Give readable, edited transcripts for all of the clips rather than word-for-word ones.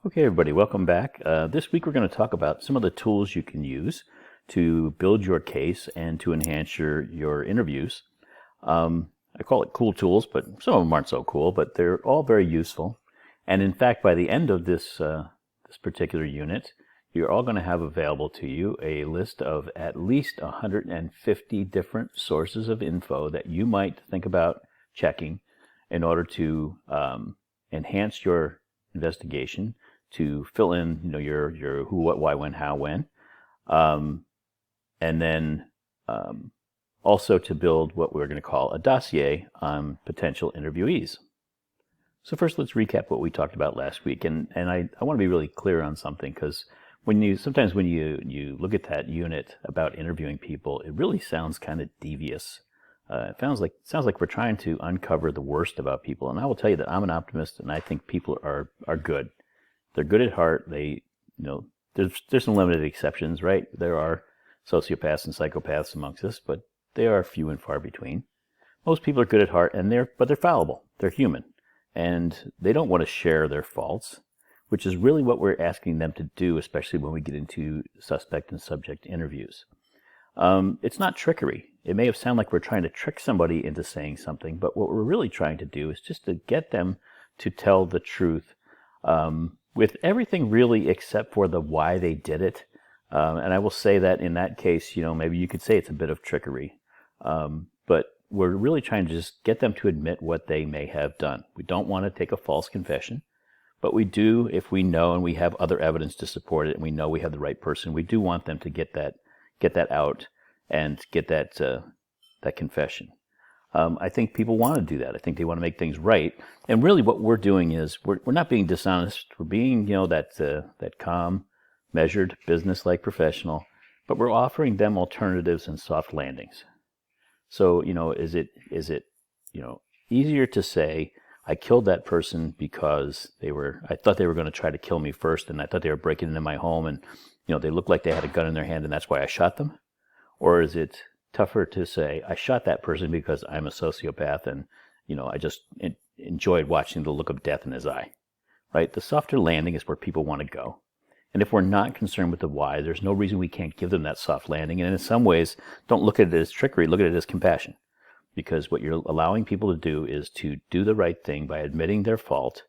Okay, everybody, welcome back. This week we're going to talk about some of the tools you can use to build your case and to enhance your interviews. I call it cool tools, but some of them aren't so cool, but they're all very useful. And in fact, by the end of this particular unit, you're all going to have available to you a list of at least 150 different sources of info that you might think about checking in order to enhance your investigation, to fill in, your who, what, why, when, how, when, and then also to build what we're going to call a dossier on potential interviewees. So first, let's recap what we talked about last week, and I want to be really clear on something, because sometimes when you look at that unit about interviewing people, it really sounds kind of devious. It sounds like we're trying to uncover the worst about people, and I will tell you that I'm an optimist, and I think people are good. They're good at heart. There's some limited exceptions, right? There are sociopaths and psychopaths amongst us, but they are few and far between. Most people are good at heart, but they're fallible. They're human, and they don't want to share their faults, which is really what we're asking them to do, especially when we get into suspect and subject interviews. It's not trickery. It may have sounded like we're trying to trick somebody into saying something, but what we're really trying to do is just to get them to tell the truth, with everything really except for the why they did it. And I will say that in that case, maybe you could say it's a bit of trickery. But we're really trying to just get them to admit what they may have done. We don't want to take a false confession, but we do, if we know and we have other evidence to support it and we know we have the right person, we do want them to get that out and get that confession. I think people want to do that. I think they want to make things right. And really what we're doing is we're not being dishonest. We're being, that calm, measured, business-like professional, but we're offering them alternatives and soft landings. So, is it easier to say, I killed that person because I thought they were going to try to kill me first, and I thought they were breaking into my home, and, they looked like they had a gun in their hand, and that's why I shot them? Or is it tougher to say, I shot that person because I'm a sociopath and, I just enjoyed watching the look of death in his eye, right? The softer landing is where people want to go. And if we're not concerned with the why, there's no reason we can't give them that soft landing. And in some ways, don't look at it as trickery, look at it as compassion. Because what you're allowing people to do is to do the right thing by admitting their fault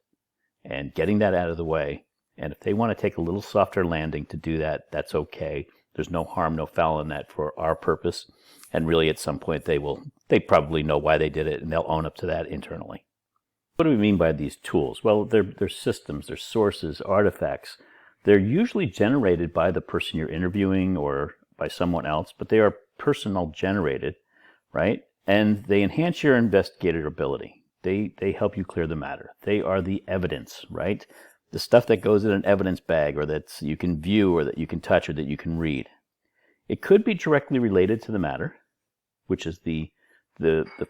and getting that out of the way. And if they want to take a little softer landing to do that, that's okay. There's no harm, no foul in that for our purpose. And really, at some point, they probably know why they did it, and they'll own up to that internally. What do we mean by these tools? Well, they're systems, they're sources, artifacts. They're usually generated by the person you're interviewing or by someone else, but they are personal generated, right? And they enhance your investigator ability. They help you clear the matter. They are the evidence, right? The stuff that goes in an evidence bag, or that you can view, or that you can touch, or that you can read. It could be directly related to the matter, which is the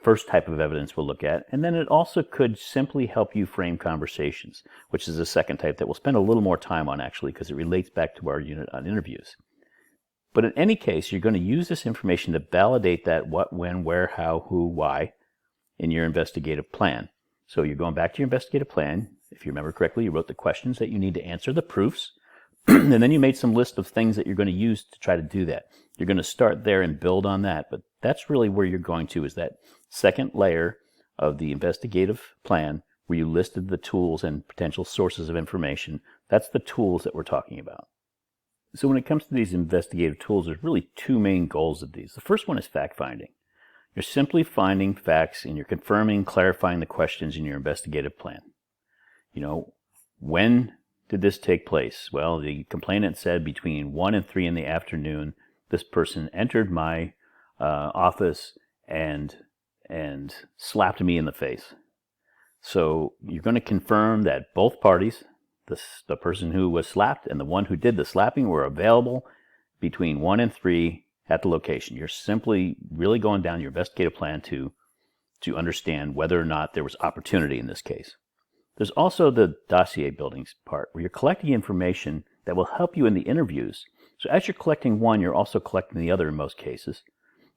first type of evidence we'll look at. And then it also could simply help you frame conversations, which is the second type that we'll spend a little more time on, actually, because it relates back to our unit on interviews. But in any case, you're going to use this information to validate that what, when, where, how, who, why in your investigative plan. So you're going back to your investigative plan. If you remember correctly, you wrote the questions that you need to answer, the proofs, and then you made some list of things that you're going to use to try to do that. You're going to start there and build on that, but that's really where you're going to, is that second layer of the investigative plan where you listed the tools and potential sources of information. That's the tools that we're talking about. So when it comes to these investigative tools, there's really two main goals of these. The first one is fact-finding. You're simply finding facts and you're confirming, clarifying the questions in your investigative plan. When did this take place? Well, the complainant said between 1 and 3 in the afternoon, this person entered my office and slapped me in the face. So you're going to confirm that both parties, the person who was slapped and the one who did the slapping, were available between 1 and 3 at the location. You're simply really going down your investigative plan to understand whether or not there was opportunity in this case. There's also the dossier building part, where you're collecting information that will help you in the interviews. So as you're collecting one, you're also collecting the other in most cases.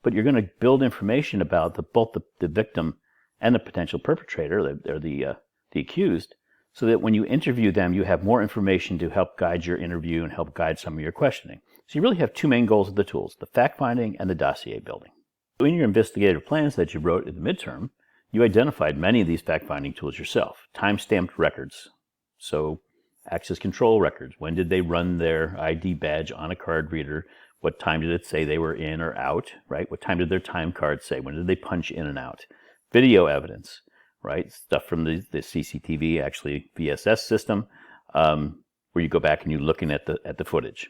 But you're going to build information about both the victim and the potential perpetrator, or the accused, so that when you interview them, you have more information to help guide your interview and help guide some of your questioning. So you really have two main goals of the tools, the fact-finding and the dossier building. In your investigative plans that you wrote in the midterm, you identified many of these fact-finding tools yourself. Time-stamped records, so access control records. When did they run their ID badge on a card reader? What time did it say they were in or out, right? What time did their time card say? When did they punch in and out? Video evidence, right? Stuff from the CCTV, actually VSS system, where you go back and you're looking at the footage.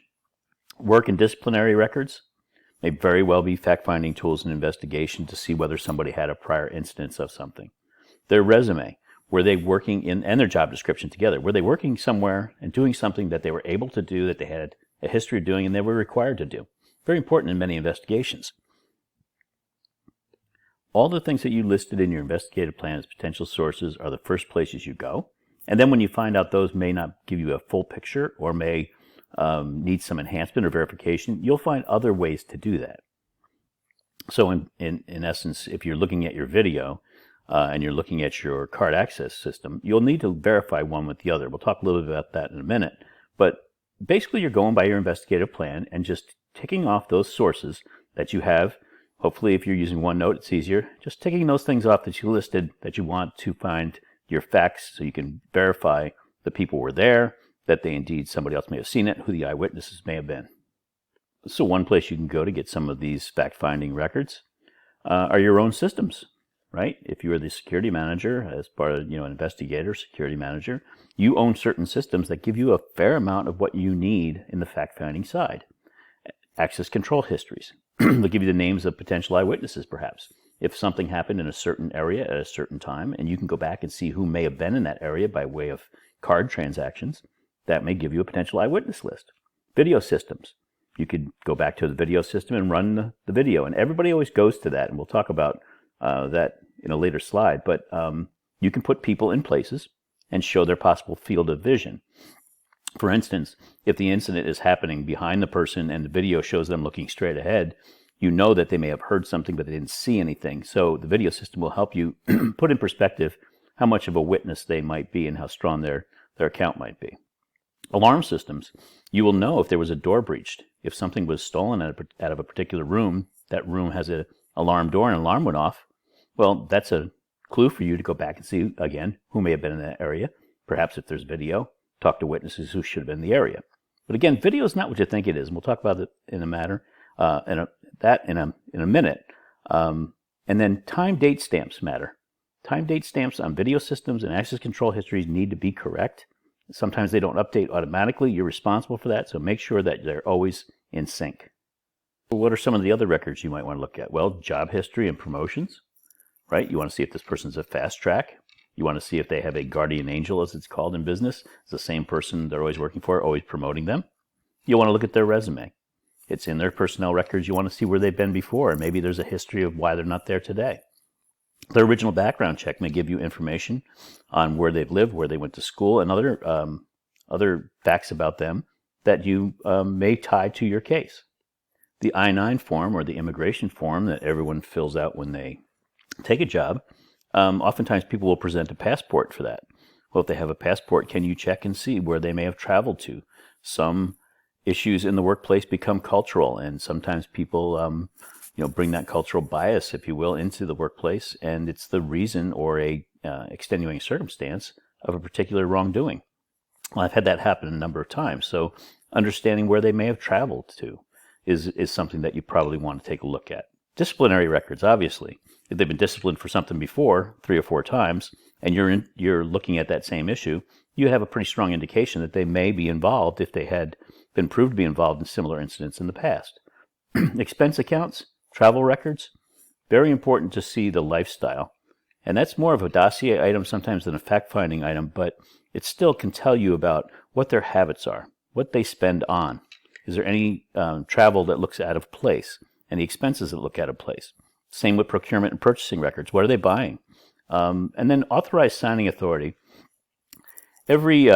Work and disciplinary records may very well be fact-finding tools in investigation to see whether somebody had a prior instance of something. Their resume, were they working and their job description together, were they working somewhere and doing something that they were able to do, that they had a history of doing and they were required to do? Very important in many investigations. All the things that you listed in your investigative plan as potential sources are the first places you go. And then when you find out those may not give you a full picture or may need some enhancement or verification, you'll find other ways to do that. So in essence, if you're looking at your video and you're looking at your card access system, you'll need to verify one with the other. We'll talk a little bit about that in a minute. But basically, you're going by your investigative plan and just ticking off those sources that you have. Hopefully, if you're using OneNote, it's easier. Just ticking those things off that you listed that you want to find your facts so you can verify the people were there, that they indeed, somebody else may have seen it, who the eyewitnesses may have been. So one place you can go to get some of these fact-finding records are your own systems, right? If you are the security manager, as part of, an investigator, security manager, you own certain systems that give you a fair amount of what you need in the fact-finding side. Access control histories. They'll give you the names of potential eyewitnesses, perhaps. If something happened in a certain area at a certain time, and you can go back and see who may have been in that area by way of card transactions, that may give you a potential eyewitness list. Video systems. You could go back to the video system and run the video, and everybody always goes to that, and we'll talk about that in a later slide, but you can put people in places and show their possible field of vision. For instance, if the incident is happening behind the person and the video shows them looking straight ahead, you know that they may have heard something but they didn't see anything. So the video system will help you put in perspective how much of a witness they might be and how strong their account might be. Alarm systems. You will know if there was a door breached. If something was stolen out of a particular room, that room has an alarm door and an alarm went off. Well, that's a clue for you to go back and see, again, who may have been in that area. Perhaps if there's video, talk to witnesses who should have been in the area. But again, video is not what you think it is. And we'll talk about it in a minute. And then time date stamps matter. Time date stamps on video systems and access control histories need to be correct. Sometimes they don't update automatically. You're responsible for that, so make sure that they're always in sync. What are some of the other records you might want to look at? Well, job history and promotions, right? You want to see if this person's a fast track. You want to see if they have a guardian angel, as it's called in business. It's the same person they're always working for, always promoting them. You want to look at their resume. It's in their personnel records. You want to see where they've been before, and maybe there's a history of why they're not there today. Their original background check may give you information on where they've lived, where they went to school, and other facts about them that you may tie to your case. The I-9 form, or the immigration form that everyone fills out when they take a job, oftentimes people will present a passport for that. Well, if they have a passport, can you check and see where they may have traveled to? Some issues in the workplace become cultural, and sometimes people bring that cultural bias, if you will, into the workplace, and it's the reason or a extenuating circumstance of a particular wrongdoing. Well, I've had that happen a number of times, so understanding where they may have traveled to is something that you probably want to take a look at. Disciplinary records, obviously. If they've been disciplined for something before, 3 or 4 times, and you're looking at that same issue, you have a pretty strong indication that they may be involved if they had been proved to be involved in similar incidents in the past. Expense accounts, travel records, very important to see the lifestyle. And that's more of a dossier item sometimes than a fact-finding item, but it still can tell you about what their habits are, what they spend on. Is there any travel that looks out of place? Any expenses that look out of place? Same with procurement and purchasing records. What are they buying? And then authorized signing authority. Every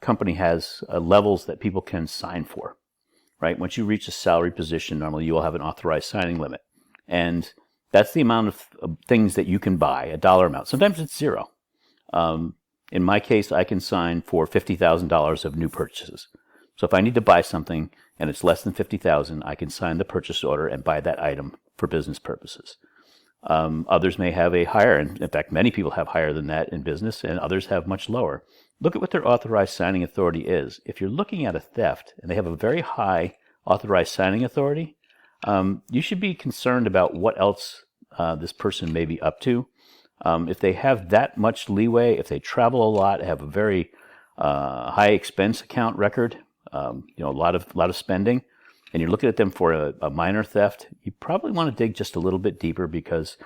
company has levels that people can sign for, right? Once you reach a salary position, normally you will have an authorized signing limit. And that's the amount of things that you can buy, a dollar amount. Sometimes it's 0. In my case, I can sign for $50,000 of new purchases. So if I need to buy something and it's less than $50,000, I can sign the purchase order and buy that item for business purposes. Others may have a higher, and in fact, many people have higher than that in business, and others have much lower. Look at what their authorized signing authority is. If you're looking at a theft and they have a very high authorized signing authority, you should be concerned about what else this person may be up to. If they have that much leeway, if they travel a lot, have a very high expense account record, a lot of spending, and you're looking at them for a minor theft, you probably want to dig just a little bit deeper, because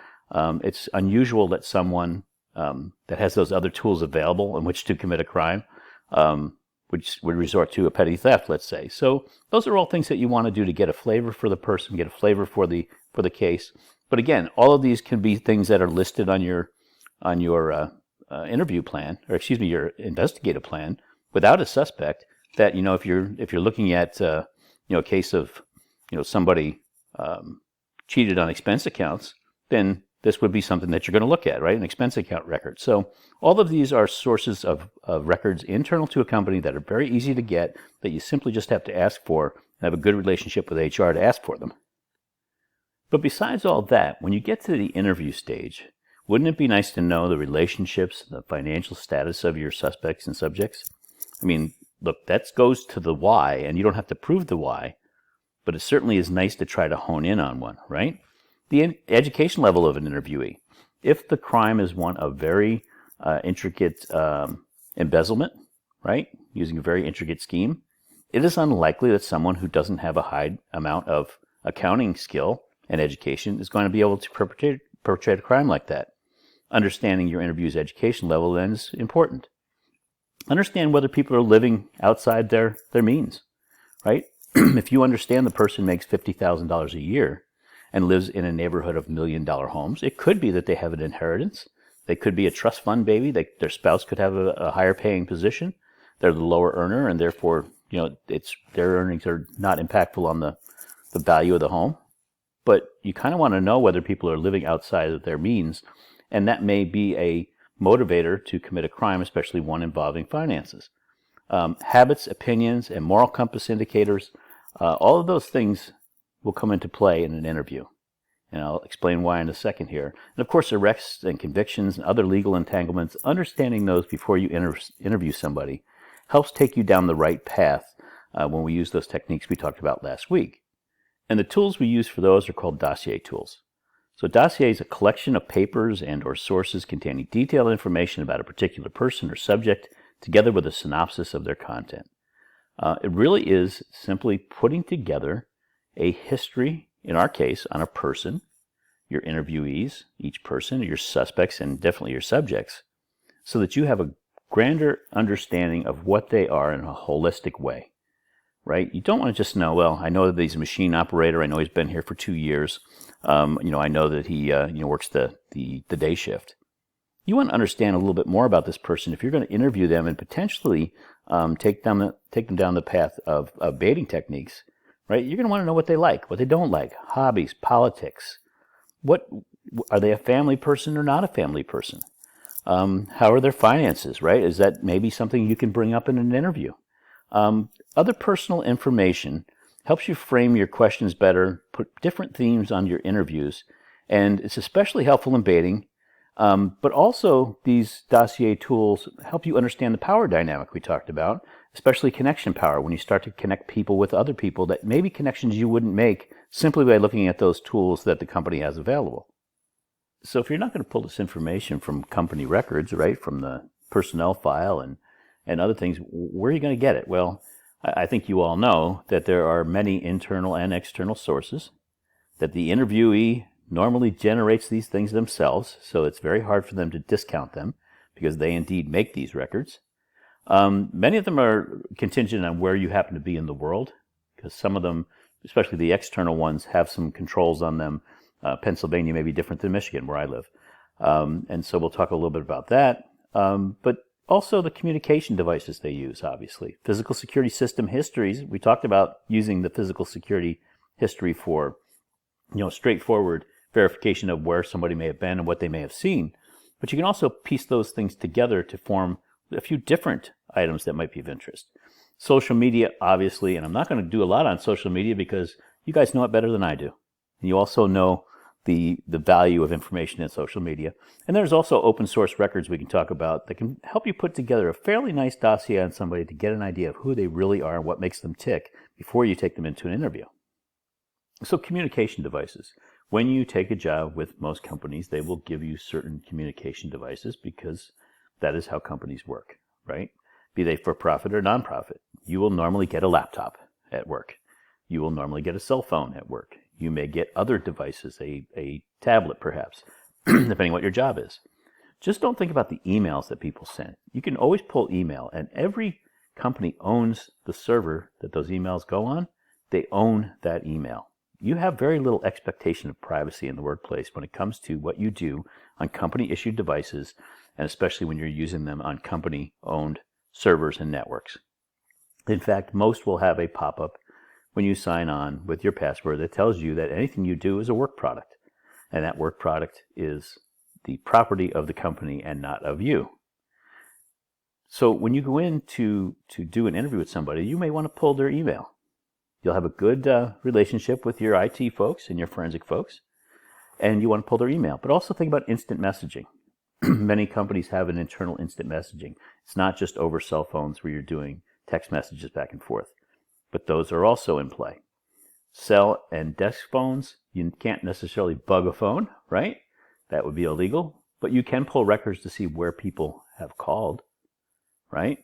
it's unusual that someone that has those other tools available in which to commit a crime, which would resort to a petty theft, let's say. So those are all things that you want to do to get a flavor for the person, get a flavor for the case. But again, all of these can be things that are listed on your interview plan, or excuse me, your investigative plan, without a suspect. That if you're looking at a case of somebody cheated on expense accounts, then this would be something that you're going to look at, right? An expense account record. So all of these are sources of records internal to a company that are very easy to get, that you simply just have to ask for and have a good relationship with HR to ask for them. But besides all that, when you get to the interview stage, wouldn't it be nice to know the relationships, the financial status of your suspects and subjects? I mean, look, that goes to the why, and you don't have to prove the why, but it certainly is nice to try to hone in on one, right? The education level of an interviewee. If the crime is one of very intricate embezzlement, right, using a very intricate scheme, it is unlikely that someone who doesn't have a high amount of accounting skill and education is going to be able to perpetrate a crime like that. Understanding your interview's education level then is important. Understand whether people are living outside their means, right? If you understand the person makes $50,000 a year and lives in a neighborhood of $1 million homes, it could be that they have an inheritance. They could be a trust fund baby. Their spouse could have a higher paying position. They're the lower earner, and therefore, their earnings are not impactful on the value of the home. But you kind of want to know whether people are living outside of their means, and that may be a motivator to commit a crime, especially one involving finances. Habits, opinions, and moral compass indicators, all of those things will come into play in an interview. And I'll explain why in a second here. And of course, arrests and convictions and other legal entanglements, understanding those before you interview somebody helps take you down the right path when we use those techniques we talked about last week. And the tools we use for those are called dossier tools. So dossier is a collection of papers and or sources containing detailed information about a particular person or subject, together with a synopsis of their content. It really is simply putting together a history, in our case, on a person, your interviewees, each person, your suspects, and definitely your subjects, so that you have a grander understanding of what they are in a holistic way, right? You don't want to just know, well, I know that he's a machine operator. I know he's been here for 2 years. I know that he works the day shift. You want to understand a little bit more about this person if you're going to interview them and potentially take them down the path of baiting techniques, right? You're going to want to know what they like, what they don't like, hobbies, politics. What are they, a family person or not a family person? How are their finances, right? Is that maybe something you can bring up in an interview? Other personal information helps you frame your questions better, put different themes on your interviews, and it's especially helpful in baiting. But also, these dossier tools help you understand the power dynamic we talked about, especially connection power, when you start to connect people with other people that maybe connections you wouldn't make simply by looking at those tools that the company has available. So if you're not going to pull this information from company records, right, from the personnel file and other things, where are you going to get it? Well, I think you all know that there are many internal and external sources, that the interviewee normally generates these things themselves, so it's very hard for them to discount them because they indeed make these records. Many of them are contingent on where you happen to be in the world, because some of them, especially the external ones, have some controls on them. Pennsylvania may be different than Michigan, where I live. And so we'll talk a little bit about that. But also the communication devices they use, obviously. Physical security system histories. We talked about using the physical security history for, straightforward verification of where somebody may have been and what they may have seen. But you can also piece those things together to form a few different items that might be of interest. Social media, obviously, and I'm not going to do a lot on social media because you guys know it better than I do. And you also know the value of information in social media. And there's also open source records we can talk about that can help you put together a fairly nice dossier on somebody to get an idea of who they really are and what makes them tick before you take them into an interview. So communication devices. When you take a job with most companies, they will give you certain communication devices because that is how companies work, right? Be they for profit or non-profit. You will normally get a laptop at work. You will normally get a cell phone at work. You may get other devices, a tablet perhaps, depending on what your job is. Just don't think about the emails that people send. You can always pull email, and every company owns the server that those emails go on. They own that email. You have very little expectation of privacy in the workplace when it comes to what you do on company-issued devices, and especially when you're using them on company-owned servers and networks. In fact, most will have a pop-up when you sign on with your password that tells you that anything you do is a work product, and that work product is the property of the company and not of you. So when you go in to do an interview with somebody, you may want to pull their email. You'll have a good relationship with your IT folks and your forensic folks, and you want to pull their email. But also think about instant messaging. Many companies have an internal instant messaging. It's not just over cell phones where you're doing text messages back and forth, but those are also in play. Cell and desk phones, you can't necessarily bug a phone, right? That would be illegal, but you can pull records to see where people have called, right?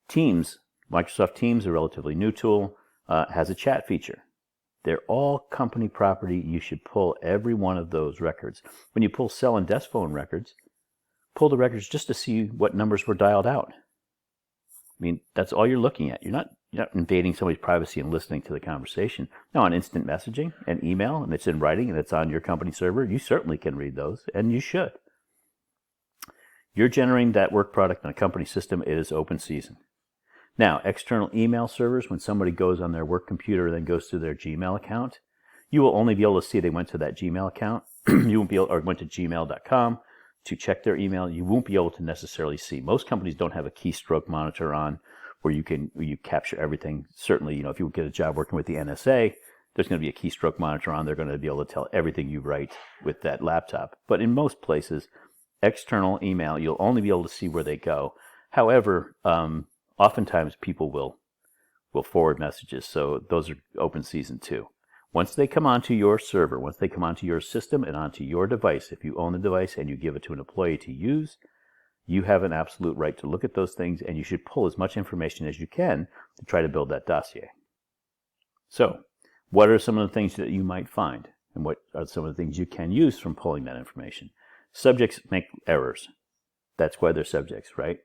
Teams, Microsoft Teams, a relatively new tool, has a chat feature. They're all company property. You should pull every one of those records. When you pull cell and desk phone records, pull the records just to see what numbers were dialed out. I mean, that's all you're looking at. You're not invading somebody's privacy and listening to the conversation. Now, on instant messaging and email, and it's in writing and it's on your company server, you certainly can read those, and you should. You're generating that work product on a company system. It is open season. Now, external email servers, when somebody goes on their work computer and then goes to their Gmail account, you will only be able to see they went to that Gmail account. You won't be able, or went to gmail.com to check their email. You won't be able to necessarily see. Most companies don't have a keystroke monitor on where you capture everything. Certainly, if you get a job working with the NSA, there's going to be a keystroke monitor on. They're going to be able to tell everything you write with that laptop. But in most places, external email, you'll only be able to see where they go. However, oftentimes people will forward messages, so those are open season too. Once they come onto your server, once they come onto your system and onto your device, if you own the device and you give it to an employee to use, you have an absolute right to look at those things, and you should pull as much information as you can to try to build that dossier. So, what are some of the things that you might find, and what are some of the things you can use from pulling that information? Subjects make errors. That's why they're subjects, right?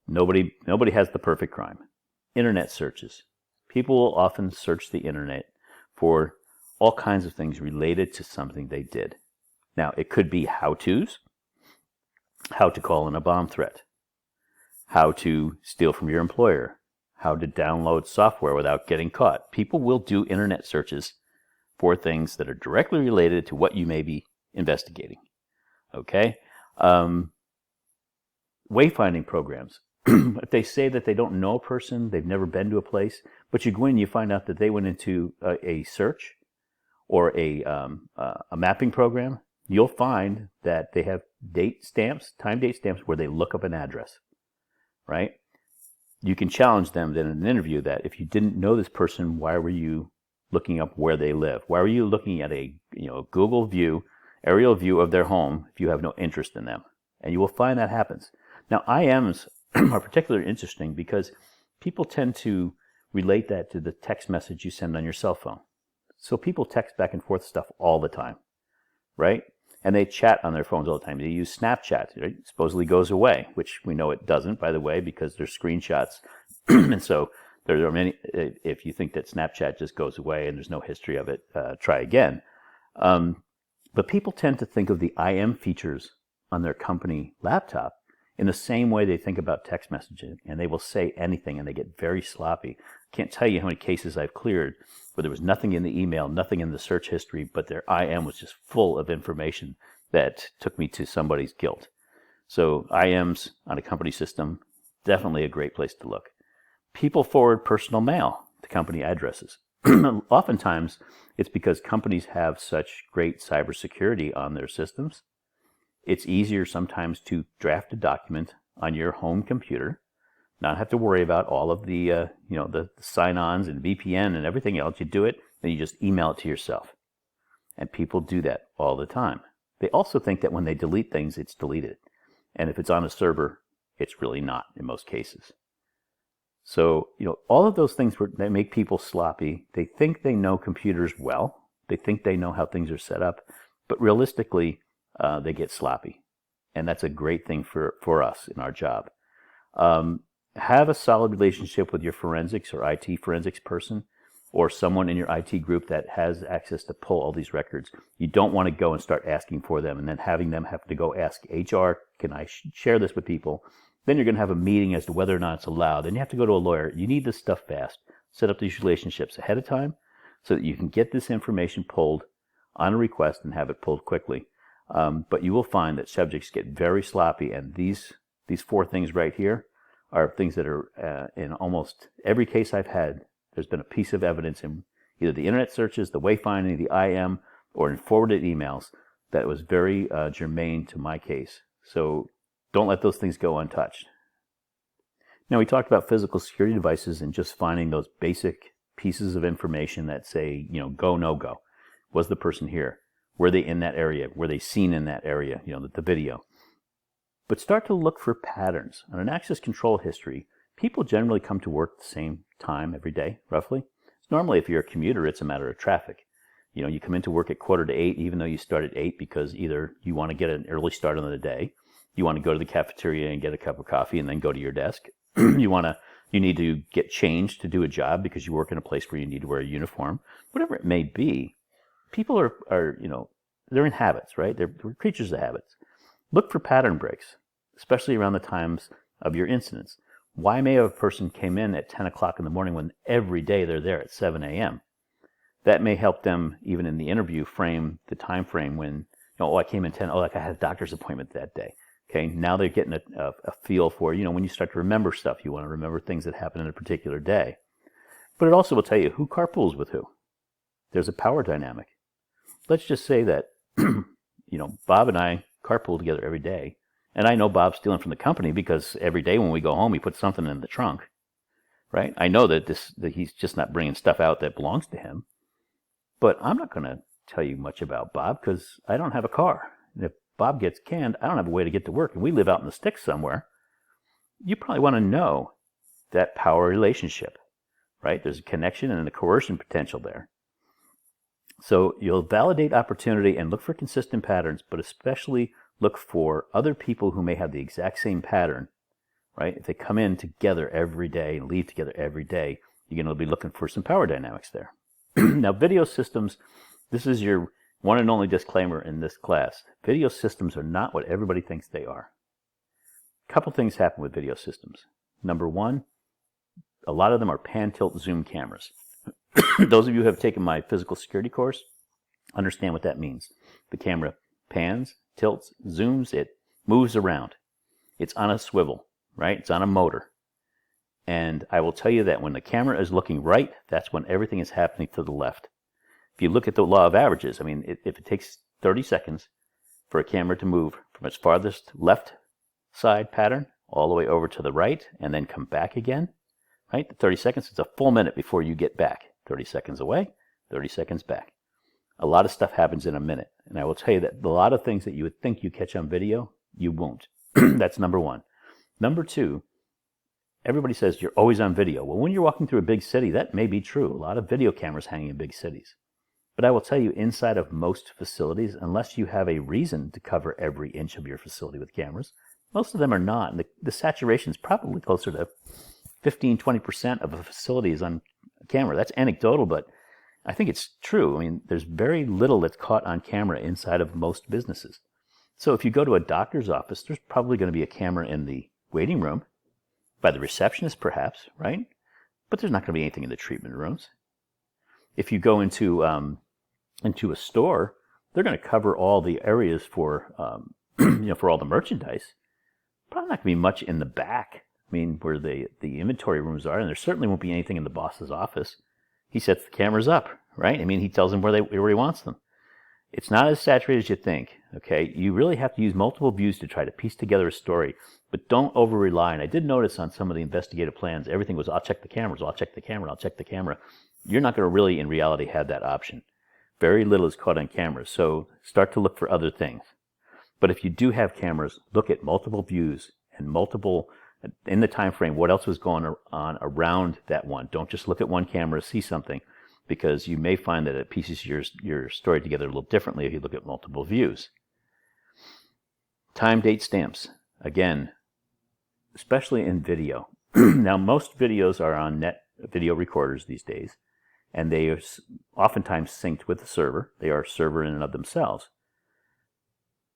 Nobody has the perfect crime. Internet searches. People will often search the internet for all kinds of things related to something they did. Now, it could be how-tos, how to call in a bomb threat, how to steal from your employer, how to download software without getting caught. People will do internet searches for things that are directly related to what you may be investigating. Okay? Wayfinding programs. If they say that they don't know a person, they've never been to a place, but you go in and you find out that they went into a search or a mapping program, you'll find that they have time date stamps where they look up an address, right? You can challenge them then in an interview that if you didn't know this person, why were you looking up where they live? Why were you looking at a Google view, aerial view of their home if you have no interest in them? And you will find that happens. Now, IMs are particularly interesting because people tend to relate that to the text message you send on your cell phone. So people text back and forth stuff all the time, right? And they chat on their phones all the time. They use Snapchat. It supposedly goes away, which we know it doesn't, by the way, because there's screenshots. And so there are many, if you think that Snapchat just goes away and there's no history of it, try again. But people tend to think of the IM features on their company laptop in the same way they think about text messaging, and they will say anything, and they get very sloppy. Can't tell you how many cases I've cleared where there was nothing in the email, nothing in the search history, but their IM was just full of information that took me to somebody's guilt. So IMs on a company system, definitely a great place to look. People forward personal mail to company addresses. Oftentimes, it's because companies have such great cybersecurity on their systems. It's easier sometimes to draft a document on your home computer, not have to worry about all of the the sign-ons and VPN and everything else. You do it, then you just email it to yourself. And people do that all the time. They also think that when they delete things, it's deleted. And if it's on a server, it's really not in most cases. So, all of those things that make people sloppy. They think they know computers well. They think they know how things are set up. But realistically, they get sloppy. And that's a great thing for us in our job. Have a solid relationship with your forensics or IT forensics person or someone in your IT group that has access to pull all these records. You don't want to go and start asking for them and then having them have to go ask HR, can I share this with people? Then you're going to have a meeting as to whether or not it's allowed. Then you have to go to a lawyer. You need this stuff fast. Set up these relationships ahead of time so that you can get this information pulled on a request and have it pulled quickly. But you will find that subjects get very sloppy, and these 4 things right here are things that are in almost every case I've had. There's been a piece of evidence in either the internet searches, the wayfinding, the IM, or in forwarded emails that was very germane to my case. So don't let those things go untouched. Now, we talked about physical security devices and just finding those basic pieces of information that say, go, no go. Was the person here? Were they in that area? Were they seen in that area? The video. But start to look for patterns. On an access control history, people generally come to work at the same time every day, roughly. Normally, if you're a commuter, it's a matter of traffic. You come into work at 7:45, even though you start at 8, because either you want to get an early start on the day, you want to go to the cafeteria and get a cup of coffee and then go to your desk. You need to get changed to do a job because you work in a place where you need to wear a uniform. Whatever it may be, people are they're in habits, right? They're creatures of habits. Look for pattern breaks, especially around the times of your incidents. Why may a person came in at 10 o'clock in the morning when every day they're there at 7 a.m.? That may help them, even in the interview, frame the time frame when, I came in 10, I had a doctor's appointment that day. Okay, now they're getting a feel for, when you start to remember stuff, you want to remember things that happened in a particular day. But it also will tell you who carpools with who. There's a power dynamic. Let's just say that, Bob and I carpool together every day. And I know Bob's stealing from the company because every day when we go home, he puts something in the trunk, right? I know that he's just not bringing stuff out that belongs to him. But I'm not going to tell you much about Bob because I don't have a car. And if Bob gets canned, I don't have a way to get to work, and we live out in the sticks somewhere. You probably want to know that power relationship, right? There's a connection and a coercion potential there. So you'll validate opportunity and look for consistent patterns, but especially look for other people who may have the exact same pattern, right? If they come in together every day and leave together every day, you're going to be looking for some power dynamics there. Now, video systems, this is your one and only disclaimer in this class. Video systems are not what everybody thinks they are. A couple things happen with video systems. Number one, a lot of them are pan-tilt zoom cameras. Those of you who have taken my physical security course understand what that means. The camera pans, tilts, zooms, it moves around. It's on a swivel, right? It's on a motor. And I will tell you that when the camera is looking right, that's when everything is happening to the left. If you look at the law of averages, if it takes 30 seconds for a camera to move from its farthest left side pattern all the way over to the right and then come back again, right? 30 seconds, it's a full minute before you get back. 30 seconds away, 30 seconds back. A lot of stuff happens in a minute. And I will tell you that a lot of things that you would think you catch on video, you won't. That's number one. Number two, everybody says you're always on video. Well, when you're walking through a big city, that may be true. A lot of video cameras hanging in big cities. But I will tell you, inside of most facilities, unless you have a reason to cover every inch of your facility with cameras, most of them are not. And the saturation is probably closer to 15-20% of a facility is on camera. That's anecdotal, but I think it's true. There's very little that's caught on camera inside of most businesses. So if you go to a doctor's office, there's probably going to be a camera in the waiting room, by the receptionist perhaps, right? But there's not going to be anything in the treatment rooms. If you go into a store, they're going to cover all the areas for for all the merchandise. Probably not going to be much in the back, mean, where the inventory rooms are, and there certainly won't be anything in the boss's office. He sets the cameras up, right? I mean, he tells them where he wants them. It's not as saturated as you think, okay? You really have to use multiple views to try to piece together a story, but don't over-rely. And I did notice on some of the investigative plans, everything was, I'll check the cameras, I'll check the camera, I'll check the camera. You're not going to really, in reality, have that option. Very little is caught on cameras, so start to look for other things. But if you do have cameras, look at multiple views and multiple, in the time frame, what else was going on around that one. Don't just look at one camera, see something, because you may find that it pieces your story together a little differently if you look at multiple views. Time date stamps. Again, especially in video. Now, most videos are on net video recorders these days, and they are oftentimes synced with the server. They are a server in and of themselves.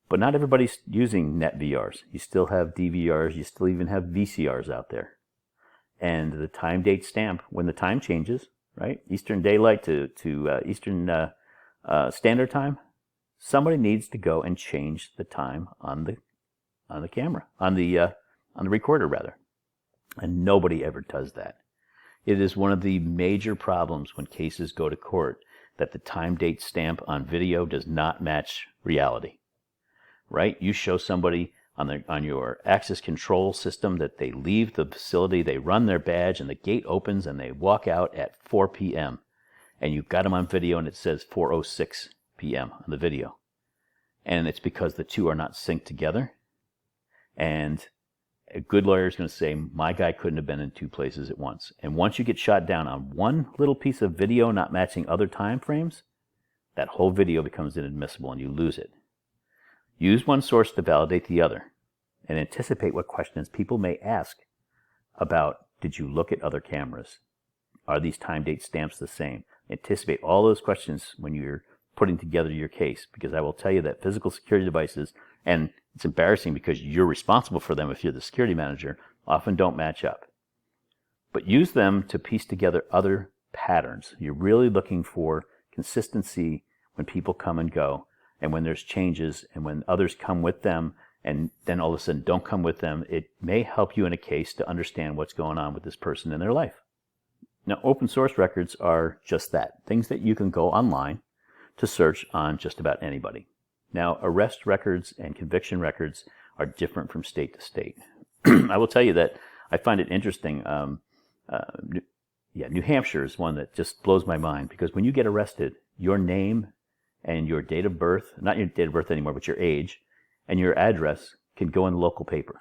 But not everybody's using net VRs. You still have DVRs, you still even have VCRs out there. And the time date stamp, when the time changes, right? Eastern Daylight to Eastern Standard Time. Somebody needs to go and change the time on the camera, on the recorder rather, and nobody ever does that. It is one of the major problems when cases go to court that the time date stamp on video does not match reality. Right? You show somebody on your access control system that they leave the facility, they run their badge, and the gate opens, and they walk out at 4 p.m. And you've got them on video, and it says 4:06 p.m. on the video. And it's because the two are not synced together. And a good lawyer is going to say, my guy couldn't have been in two places at once. And once you get shot down on one little piece of video not matching other time frames, that whole video becomes inadmissible, and you lose it. Use one source to validate the other, and anticipate what questions people may ask about, did you look at other cameras? Are these time date stamps the same? Anticipate all those questions when you're putting together your case, because I will tell you that physical security devices, and it's embarrassing because you're responsible for them if you're the security manager, often don't match up. But use them to piece together other patterns. You're really looking for consistency when people come and go, and when there's changes, and when others come with them, and then all of a sudden don't come with them. It may help you in a case to understand what's going on with this person in their life. Now, open source records are just that, things that you can go online to search on just about anybody. Now, arrest records and conviction records are different from state to state. I will tell you that I find it interesting. New Hampshire is one that just blows my mind, because when you get arrested, your name and your date of birth, not your date of birth anymore, but your age, and your address can go in the local paper.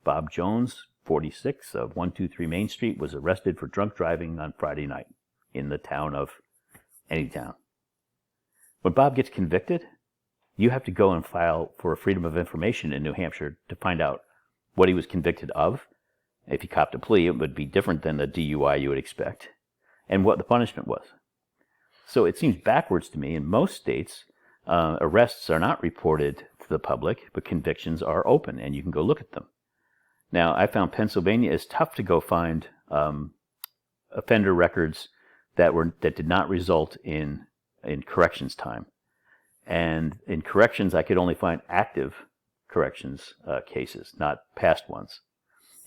Bob Jones, 46 of 123 Main Street, was arrested for drunk driving on Friday night in the town of any town. When Bob gets convicted, you have to go and file for a Freedom of Information in New Hampshire to find out what he was convicted of. If he copped a plea, it would be different than the DUI you would expect, and what the punishment was. So it seems backwards to me. In most states, arrests are not reported to the public, but convictions are open, and you can go look at them. Now, I found Pennsylvania is tough to go find offender records that did not result in corrections time. And in corrections, I could only find active corrections cases, not past ones.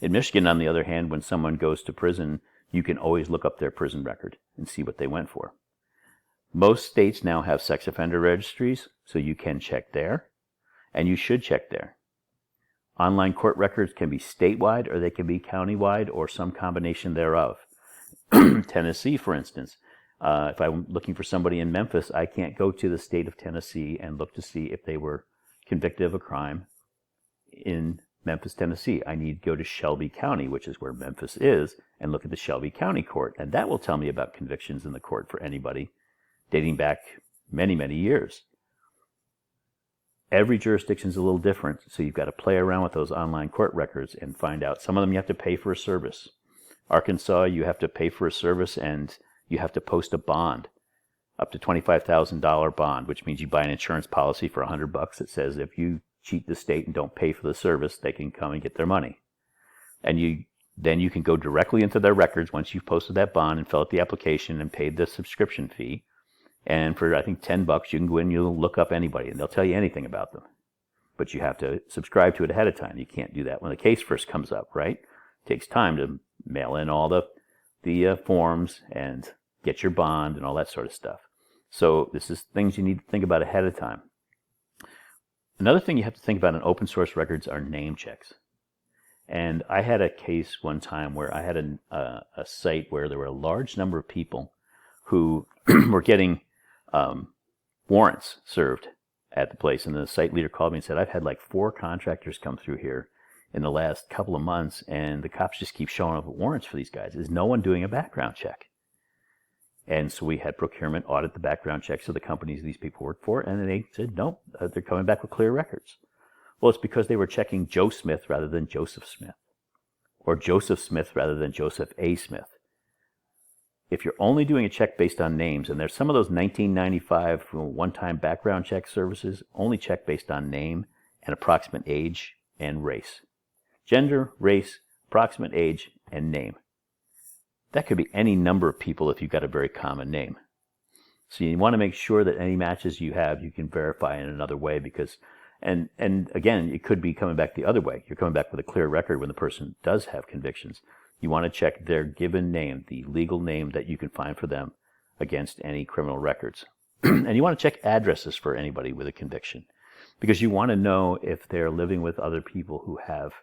In Michigan, on the other hand, when someone goes to prison, you can always look up their prison record and see what they went for. Most states now have sex offender registries, so you can check there, and you should check there. Online court records can be statewide, or they can be countywide, or some combination thereof. Tennessee, for instance, if I'm looking for somebody in Memphis, I can't go to the state of Tennessee and look to see if they were convicted of a crime in Memphis, Tennessee. I need to go to Shelby County, which is where Memphis is, and look at the Shelby County court, and that will tell me about convictions in the court for anybody dating back many, many years. Every jurisdiction is a little different, so you've got to play around with those online court records and find out. Some of them you have to pay for a service. Arkansas, you have to pay for a service, and you have to post a bond, up to $25,000 bond, which means you buy an insurance policy for $100 that says if you cheat the state and don't pay for the service, they can come and get their money. And then you can go directly into their records once you've posted that bond and fill out the application and paid the subscription fee. And for, I think, $10, you can go in and you'll look up anybody, and they'll tell you anything about them. But you have to subscribe to it ahead of time. You can't do that when the case first comes up, right? It takes time to mail in all the forms and get your bond and all that sort of stuff. So this is things you need to think about ahead of time. Another thing you have to think about in open source records are name checks. And I had a case one time where I had a site where there were a large number of people who were getting warrants served at the place. And the site leader called me and said, I've had like 4 contractors come through here in the last couple of months, and the cops just keep showing up with warrants for these guys. Is no one doing a background check? And so we had procurement audit the background checks of the companies these people worked for, and they said, no, they're coming back with clear records. Well, it's because they were checking Joe Smith rather than Joseph Smith, or Joseph Smith rather than Joseph A. Smith. If you're only doing a check based on names, and there's some of those 1995 one-time background check services only check based on name and approximate age and race. Gender, race, approximate age, and name. That could be any number of people if you've got a very common name. So you want to make sure that any matches you have, you can verify in another way, because, and again, it could be coming back the other way. You're coming back with a clear record when the person does have convictions. You want to check their given name, the legal name that you can find for them, against any criminal records. And you want to check addresses for anybody with a conviction, because you want to know if they're living with other people who have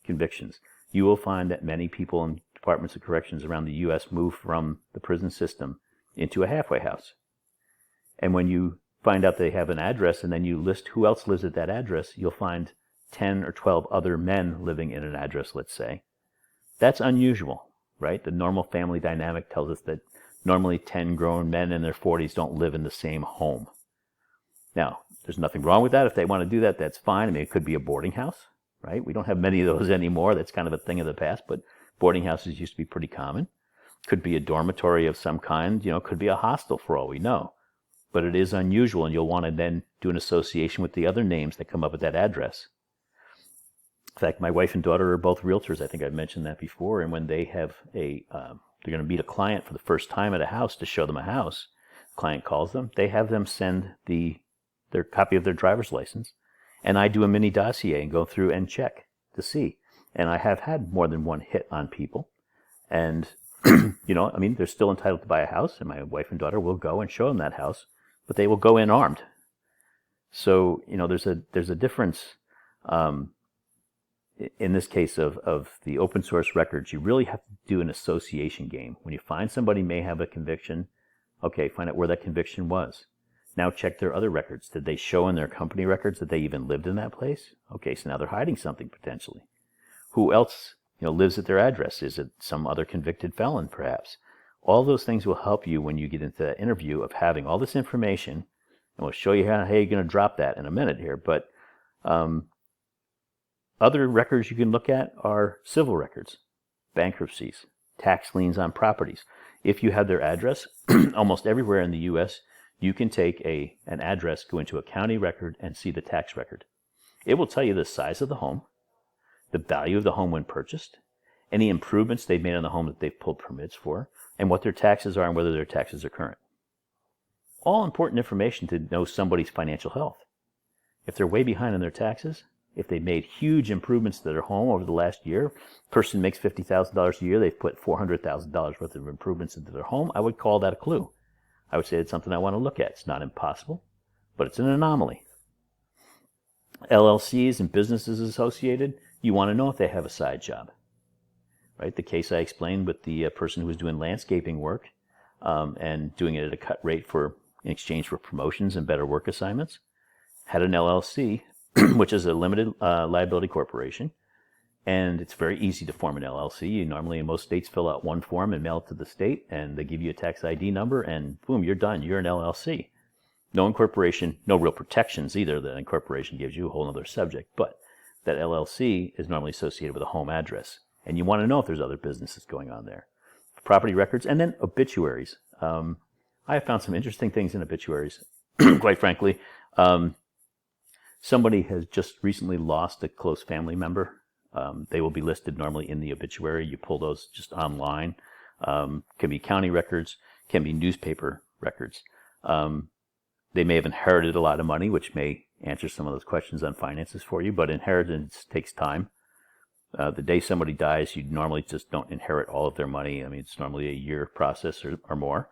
convictions. You will find that many people in departments of corrections around the U.S. move from the prison system into a halfway house. And when you find out they have an address and then you list who else lives at that address, you'll find 10 or 12 other men living in an address, let's say. That's unusual, right? The normal family dynamic tells us that normally 10 grown men in their 40s don't live in the same home. Now, there's nothing wrong with that. If they want to do that, that's fine. I mean, it could be a boarding house, right? We don't have many of those anymore. That's kind of a thing of the past, but boarding houses used to be pretty common. Could be a dormitory of some kind, could be a hostel for all we know. But it is unusual, and you'll want to then do an association with the other names that come up at that address. In fact, my wife and daughter are both realtors. I think I've mentioned that before. And when they have they're going to meet a client for the first time at a house to show them a house, the client calls them. They have them send their copy of their driver's license, and I do a mini dossier and go through and check to see. And I have had more than one hit on people, and they're still entitled to buy a house, and my wife and daughter will go and show them that house, but they will go in armed. So there's a difference. In this case of the open source records, you really have to do an association game. When you find somebody may have a conviction, okay, find out where that conviction was. Now check their other records. Did they show in their company records that they even lived in that place? Okay, so now they're hiding something potentially. Who else lives at their address? Is it some other convicted felon, perhaps? All those things will help you when you get into that interview of having all this information, and we'll show you how you're going to drop that in a minute here. But other records you can look at are civil records, bankruptcies, tax liens on properties. If you have their address, almost everywhere in the U.S., you can take an address, go into a county record, and see the tax record. It will tell you the size of the home, the value of the home when purchased, any improvements they've made on the home that they've pulled permits for, and what their taxes are and whether their taxes are current. All important information to know somebody's financial health. If they're way behind on their taxes, if they made huge improvements to their home over the last year, person makes $50,000 a year, they've put $400,000 worth of improvements into their home, I would call that a clue. I would say it's something I want to look at. It's not impossible, but it's an anomaly. LLCs and businesses associated, you want to know if they have a side job. Right? The case I explained with the person who was doing landscaping work and doing it at a cut rate in exchange for promotions and better work assignments, had an LLC, which is a limited liability corporation, and it's very easy to form an LLC. You normally, in most states, fill out one form and mail it to the state, and they give you a tax ID number, and boom, you're done. You're an LLC. No incorporation, no real protections either. The incorporation gives you a whole other subject, but that LLC is normally associated with a home address, and you want to know if there's other businesses going on there. Property records, and then obituaries. I have found some interesting things in obituaries, quite frankly. Somebody has just recently lost a close family member. They will be listed normally in the obituary. You pull those just online. Can be county records, can be newspaper records. They may have inherited a lot of money, which may answer some of those questions on finances for you, but inheritance takes time. The day somebody dies, you normally just don't inherit all of their money. I mean, it's normally a year process or more.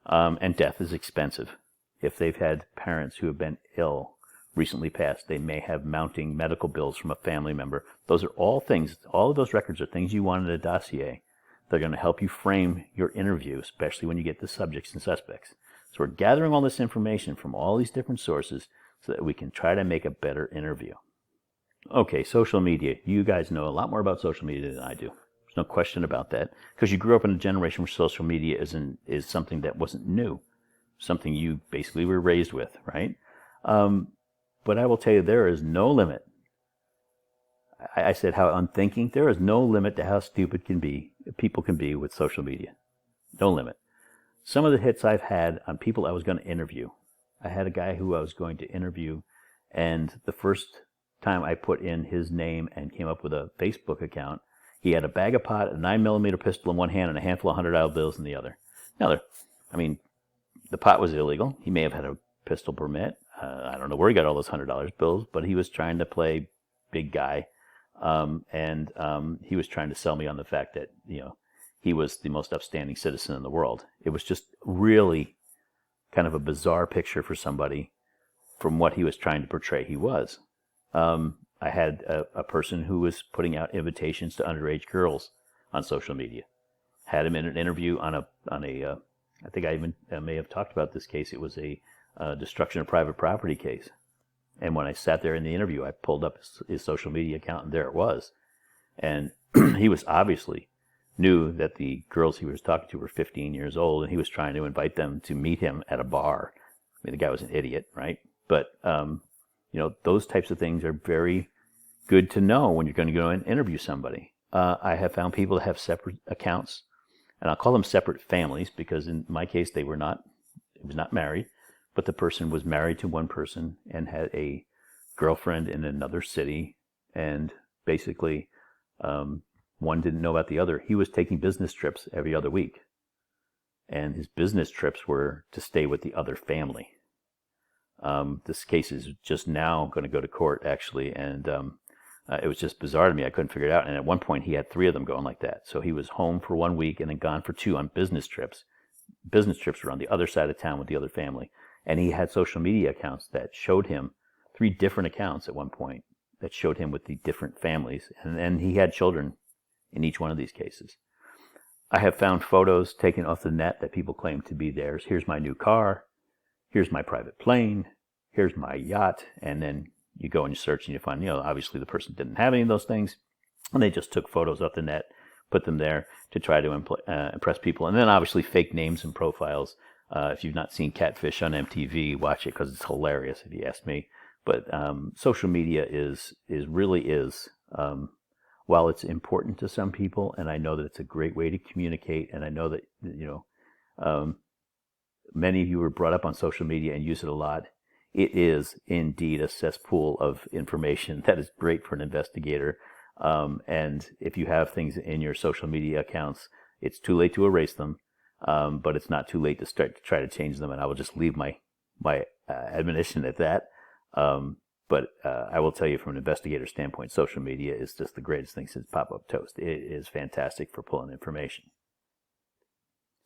And death is expensive. If they've had parents who have been ill, recently passed, they may have mounting medical bills from a family member. Those are all things, all of those records are things you want in a dossier. They're going to help you frame your interview, especially when you get to subjects and suspects. So we're gathering all this information from all these different sources so that we can try to make a better interview. Okay, social media. You guys know a lot more about social media than I do. There's no question about that, because you grew up in a generation where social media is something that wasn't new, something you basically were raised with, right? But I will tell you, there is no limit. I said how unthinking. There is no limit to how stupid people can be with social media. No limit. Some of the hits I've had on people I was going to interview. I had a guy who I was going to interview, and the first time I put in his name and came up with a Facebook account, he had a bag of pot, a 9mm pistol in one hand, and a handful of $100 bills in the other. Now, the pot was illegal. He may have had a pistol permit. I don't know where he got all those $100 bills, but he was trying to play big guy, and he was trying to sell me on the fact that he was the most upstanding citizen in the world. It was just really kind of a bizarre picture for somebody from what he was trying to portray he was. I had a person who was putting out invitations to underage girls on social media. Had him in an interview on a I think I even may have talked about this case. It was a destruction of private property case. And when I sat there in the interview, I pulled up his social media account, and there it was. And he was obviously knew that the girls he was talking to were 15 years old, and he was trying to invite them to meet him at a bar. I mean, the guy was an idiot, right? But those types of things are very good to know when you're going to go and interview somebody. I have found people that have separate accounts, and I'll call them separate families, because in my case, it was not married, but the person was married to one person and had a girlfriend in another city, and basically one didn't know about the other. He was taking business trips every other week, and his business trips were to stay with the other family. This case is just now going to go to court, actually, and it was just bizarre to me. I couldn't figure it out. And at one point, he had 3 of them going like that. So he was home for 1 week and then gone for 2 on business trips. Business trips were on the other side of town with the other family. And he had social media accounts that showed him 3 different accounts at one point that showed him with the different families. And he had children in each one of these cases. I have found photos taken off the net that people claim to be theirs. Here's my new car. Here's my private plane. Here's my yacht. And then you go and you search and you find, obviously the person didn't have any of those things. And they just took photos off the net, put them there to try to impress people. And then obviously fake names and profiles. If you've not seen Catfish on MTV, watch it, because it's hilarious if you ask me. But social media really is, while it's important to some people, and I know that it's a great way to communicate, and I know that, many of you were brought up on social media and use it a lot. It is indeed a cesspool of information that is great for an investigator. And if you have things in your social media accounts, it's too late to erase them, but it's not too late to start to try to change them. And I will just leave my admonition at that. But I will tell you, from an investigator standpoint, social media is just the greatest thing since pop-up toast. It is fantastic for pulling information.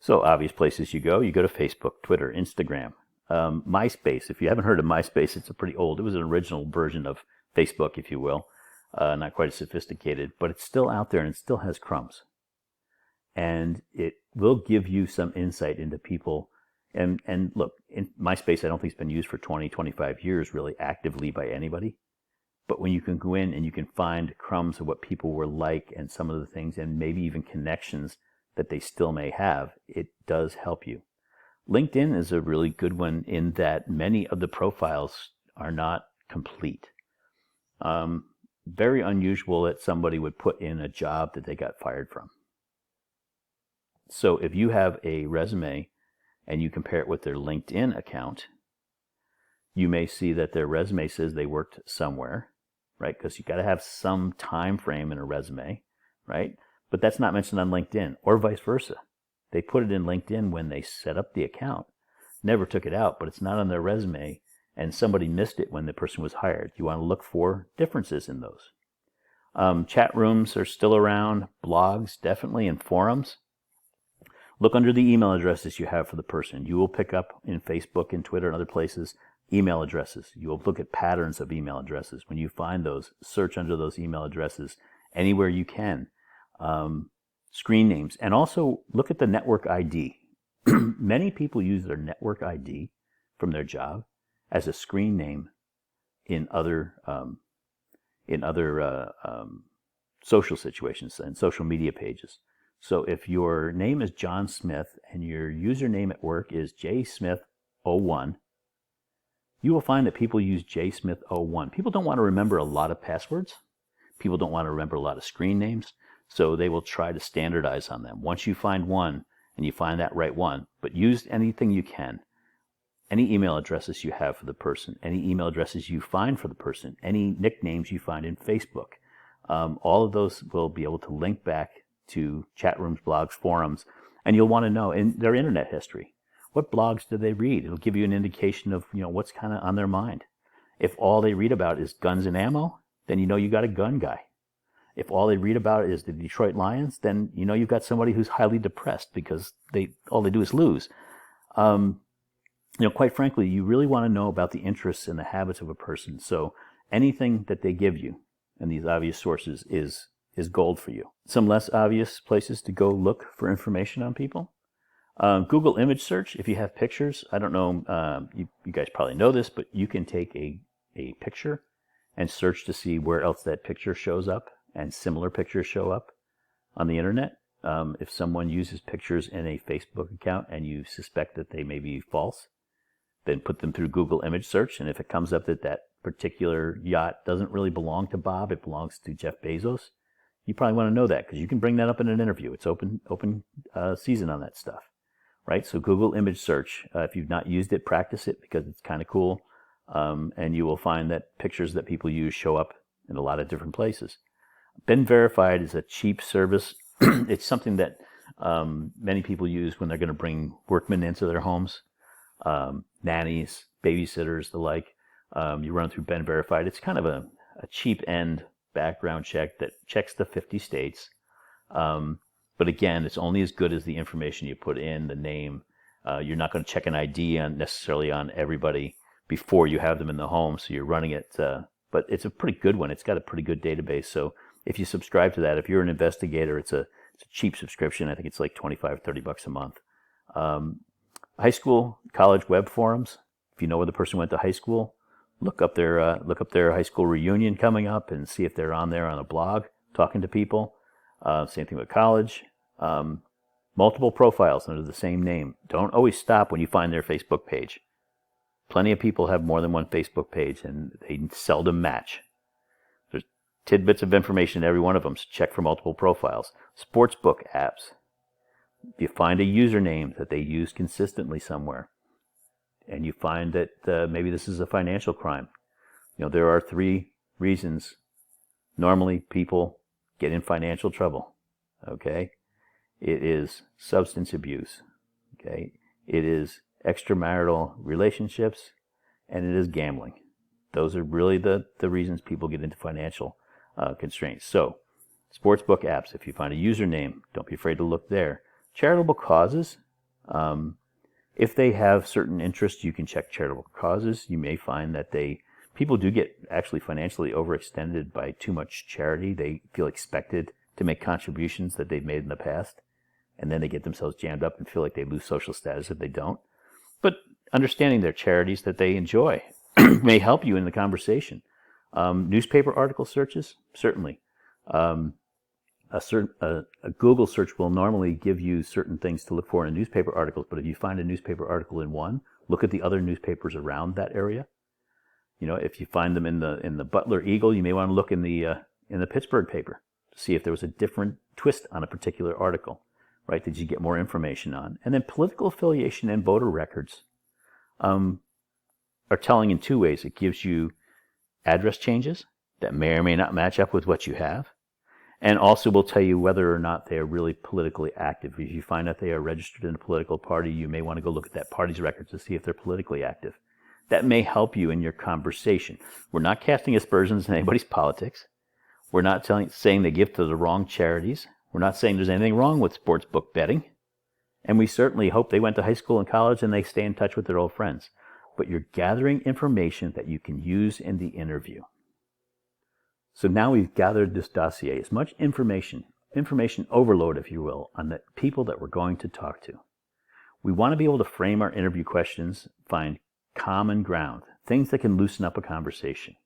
So obvious places you go to Facebook, Twitter, Instagram, MySpace. If you haven't heard of MySpace, it's it was an original version of Facebook, if you will. Not quite as sophisticated, but it's still out there and it still has crumbs. And it will give you some insight into people. And look, in MySpace, I don't think it's been used for 20, 25 years really actively by anybody. But when you can go in and you can find crumbs of what people were like and some of the things, and maybe even connections that they still may have, it does help you. LinkedIn is a really good one in that many of the profiles are not complete. Very unusual that somebody would put in a job that they got fired from. So if you have a resume and you compare it with their LinkedIn account, you may see that their resume says they worked somewhere, right? Because you got to have some time frame in a resume, right? But that's not mentioned on LinkedIn, or vice versa. They put it in LinkedIn when they set up the account, never took it out, but it's not on their resume, and somebody missed it when the person was hired. You want to look for differences in those. Chat rooms are still around, blogs definitely, and forums. Look under the email addresses you have for the person. You will pick up in Facebook and Twitter and other places email addresses. You will look at patterns of email addresses. When you find those, search under those email addresses anywhere you can. Screen names. And also look at the network ID. Many people use their network ID from their job as a screen name in other social situations and social media pages. So if your name is John Smith and your username at work is jsmith01, you will find that people use jsmith01. People don't want to remember a lot of passwords. People don't want to remember a lot of screen names. So they will try to standardize on them. Once you find one and you find that right one, but use anything you can. Any email addresses you have for the person, any email addresses you find for the person, any nicknames you find in Facebook. All of those will be able to link back to chat rooms, blogs, forums, and you'll want to know in their internet history. What blogs do they read? It'll give you an indication of what's kind of on their mind. If all they read about is guns and ammo, then you got a gun guy. If all they read about is the Detroit Lions, then you've got somebody who's highly depressed because all they do is lose. Quite frankly, you really want to know about the interests and the habits of a person. So anything that they give you, and these obvious sources, is gold for you. Some less obvious places to go look for information on people. Google image search, if you have pictures. I don't know, you guys probably know this, but you can take a picture and search to see where else that picture shows up, and similar pictures show up on the internet. If someone uses pictures in a Facebook account and you suspect that they may be false, then put them through Google image search, and if it comes up that that particular yacht doesn't really belong to Bob, it belongs to Jeff Bezos, you probably want to know that because you can bring that up in an interview. It's open season on that stuff, right? So Google image search, if you've not used it, practice it because it's kind of cool, and you will find that pictures that people use show up in a lot of different places. Ben Verified is a cheap service. It's something that many people use when they're going to bring workmen into their homes, nannies, babysitters, the like. You run through Ben Verified. It's kind of a cheap end background check that checks the 50 states. But again, it's only as good as the information you put in, the name. You're not going to check an ID necessarily on everybody before you have them in the home, so you're running it. But it's a pretty good one. It's got a pretty good database. So if you subscribe to that, if you're an investigator, it's a cheap subscription. I think it's like $25, $30 a month. High school, college web forums. If you know where the person went to high school, look up their high school reunion coming up and see if they're on there on a blog talking to people. Same thing with college. Multiple profiles under the same name. Don't always stop when you find their Facebook page. Plenty of people have more than one Facebook page and they seldom match. There's tidbits of information in every one of them, so check for multiple profiles. Sportsbook apps. If you find a username that they use consistently somewhere, and you find that maybe this is a financial crime, there are 3 reasons normally people get in financial trouble. Okay, it is substance abuse. Okay, it is extramarital relationships, and it is gambling. Those are really the reasons people get into financial constraints. So, sportsbook apps. If you find a username, don't be afraid to look there. Charitable causes. If they have certain interests, you can check charitable causes. You may find that people do get actually financially overextended by too much charity. They feel expected to make contributions that they've made in the past, and then they get themselves jammed up and feel like they lose social status if they don't. But understanding their charities that they enjoy may help you in the conversation. Newspaper article searches, certainly. A Google search will normally give you certain things to look for in newspaper articles, but if you find a newspaper article in one, look at the other newspapers around that area. If you find them in the Butler Eagle, you may want to look in the Pittsburgh paper to see if there was a different twist on a particular article, right? Did you get more information on? And then political affiliation and voter records are telling in 2 ways. It gives you address changes that may or may not match up with what you have, and also will tell you whether or not they are really politically active. If you find that they are registered in a political party, you may want to go look at that party's records to see if they're politically active. That may help you in your conversation. We're not casting aspersions on anybody's politics. We're not saying they give to the wrong charities. We're not saying there's anything wrong with sports book betting. And we certainly hope they went to high school and college and they stay in touch with their old friends. But you're gathering information that you can use in the interview. So now we've gathered this dossier, as much information overload, if you will, on the people that we're going to talk to. We want to be able to frame our interview questions, find common ground, things that can loosen up a conversation.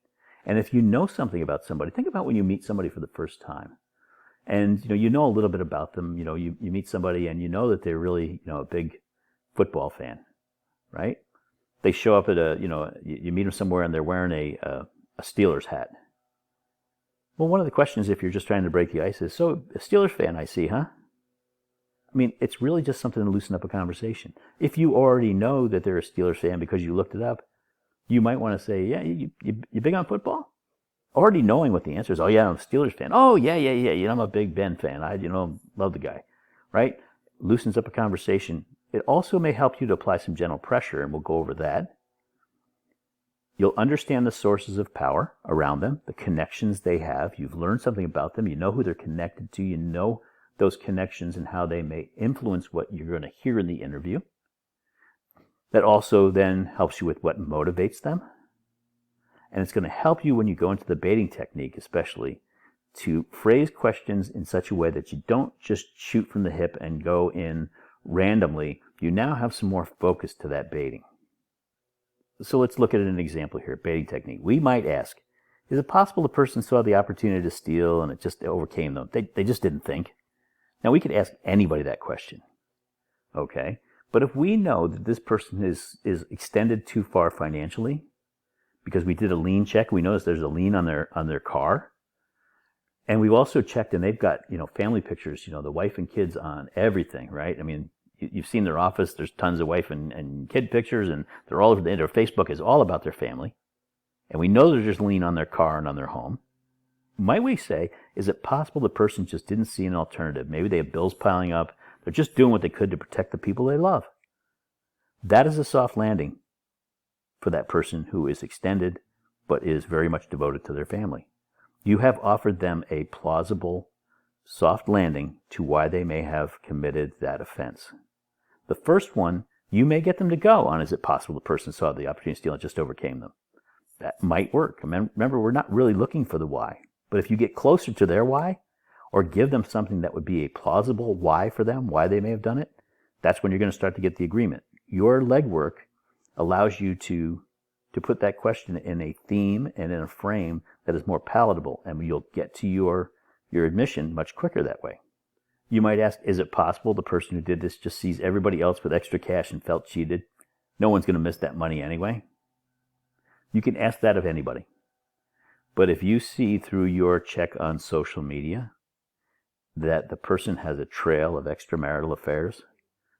And if you know something about somebody, think about when you meet somebody for the first time. And you know a little bit about them. You meet somebody and you know that they're really a big football fan, right? They show up at you meet them somewhere and they're wearing a Steelers hat. Well, one of the questions, if you're just trying to break the ice, is, so a Steelers fan, I see, huh? I mean, it's really just something to loosen up a conversation. If you already know that they're a Steelers fan because you looked it up, you might want to say, yeah, you big on football? Already knowing what the answer is. Oh, yeah, I'm a Steelers fan. Oh, yeah. I'm a big Ben fan. I love the guy, right? Loosens up a conversation. It also may help you to apply some gentle pressure, and we'll go over that. You'll understand the sources of power around them, the connections they have. You've learned something about them. You know who they're connected to. You know those connections and how they may influence what you're going to hear in the interview. That also then helps you with what motivates them. And it's going to help you when you go into the baiting technique, especially, to phrase questions in such a way that you don't just shoot from the hip and go in randomly. You now have some more focus to that baiting. So let's look at an example here, baiting technique. We might ask, is it possible the person saw the opportunity to steal and it just overcame them? They just didn't think. Now, we could ask anybody that question, okay? But if we know that this person is extended too far financially, because we did a lien check, we noticed there's a lien on their car, and we've also checked, and they've got family pictures, the wife and kids on everything, right? I mean, you've seen their office. There's tons of wife and kid pictures, and they're all over their Facebook is all about their family, and we know there's just lien on their car and on their home. Might we say, is it possible the person just didn't see an alternative? Maybe they have bills piling up. They're just doing what they could to protect the people they love. That is a soft landing for that person who is extended but is very much devoted to their family. You have offered them a plausible soft landing to why they may have committed that offense. The first one, you may get them to go on, is it possible the person saw the opportunity to steal and just overcame them? That might work. Remember, we're not really looking for the why. But if you get closer to their why, or give them something that would be a plausible why for them, why they may have done it, that's when you're going to start to get the agreement. Your legwork allows you to put that question in a theme and in a frame that is more palatable, and you'll get to your admission much quicker that way. You might ask, is it possible the person who did this just sees everybody else with extra cash and felt cheated? No one's going to miss that money anyway. You can ask that of anybody. But if you see through your check on social media that the person has a trail of extramarital affairs,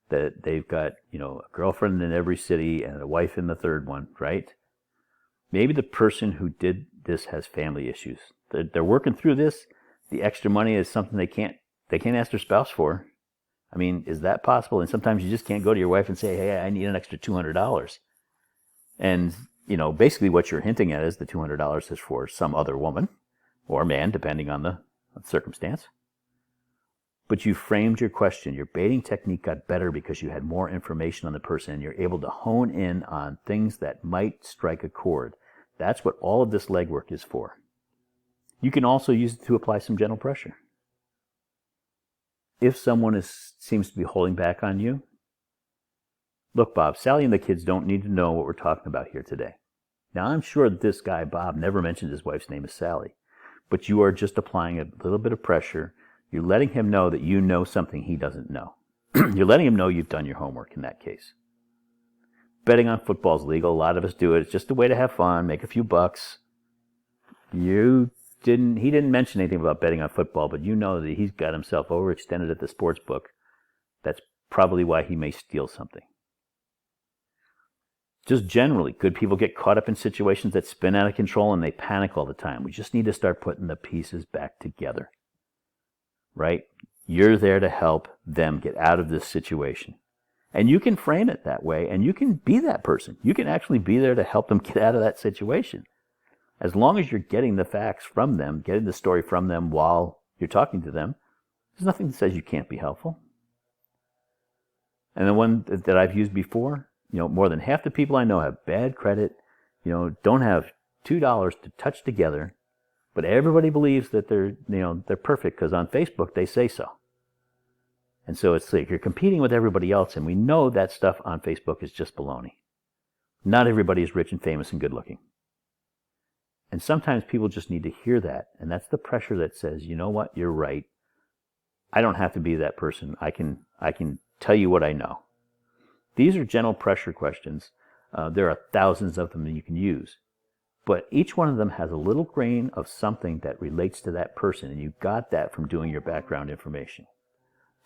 that they've got, a girlfriend in every city and a wife in the third one, right? Maybe the person who did this has family issues. They're working through this. The extra money is something they can't ask their spouse for. I mean, is that possible? And sometimes you just can't go to your wife and say, hey, I need an extra $200. And, basically what you're hinting at is the $200 is for some other woman or man, depending on the circumstance. But you framed your question. Your baiting technique got better because you had more information on the person and you're able to hone in on things that might strike a chord. That's what all of this legwork is for. You can also use it to apply some gentle pressure. If someone seems to be holding back on you, look, Bob, Sally and the kids don't need to know what we're talking about here today. Now, I'm sure that this guy, Bob, never mentioned his wife's name is Sally, but you are just applying a little bit of pressure. You're letting him know that you know something he doesn't know. You're letting him know you've done your homework in that case. Betting on football is legal. A lot of us do it. It's just a way to have fun, make a few bucks. He didn't mention anything about betting on football, but you know that he's got himself overextended at the sports book. That's probably why he may steal something. Just generally, good people get caught up in situations that spin out of control and they panic all the time. We just need to start putting the pieces back together, right? You're there to help them get out of this situation. And you can frame it that way, and you can be that person. You can actually be there to help them get out of that situation. As long as you're getting the facts from them, getting the story from them while you're talking to them, there's nothing that says you can't be helpful. And the one that I've used before, more than half the people I know have bad credit, don't have $2 to touch together, but everybody believes that they're perfect because on Facebook they say so. And so it's like you're competing with everybody else, and we know that stuff on Facebook is just baloney. Not everybody is rich and famous and good looking. And sometimes people just need to hear that, and that's the pressure that says, you know what, you're right. I don't have to be that person. I can tell you what I know. These are gentle pressure questions. There are thousands of them that you can use. But each one of them has a little grain of something that relates to that person, and you got that from doing your background information.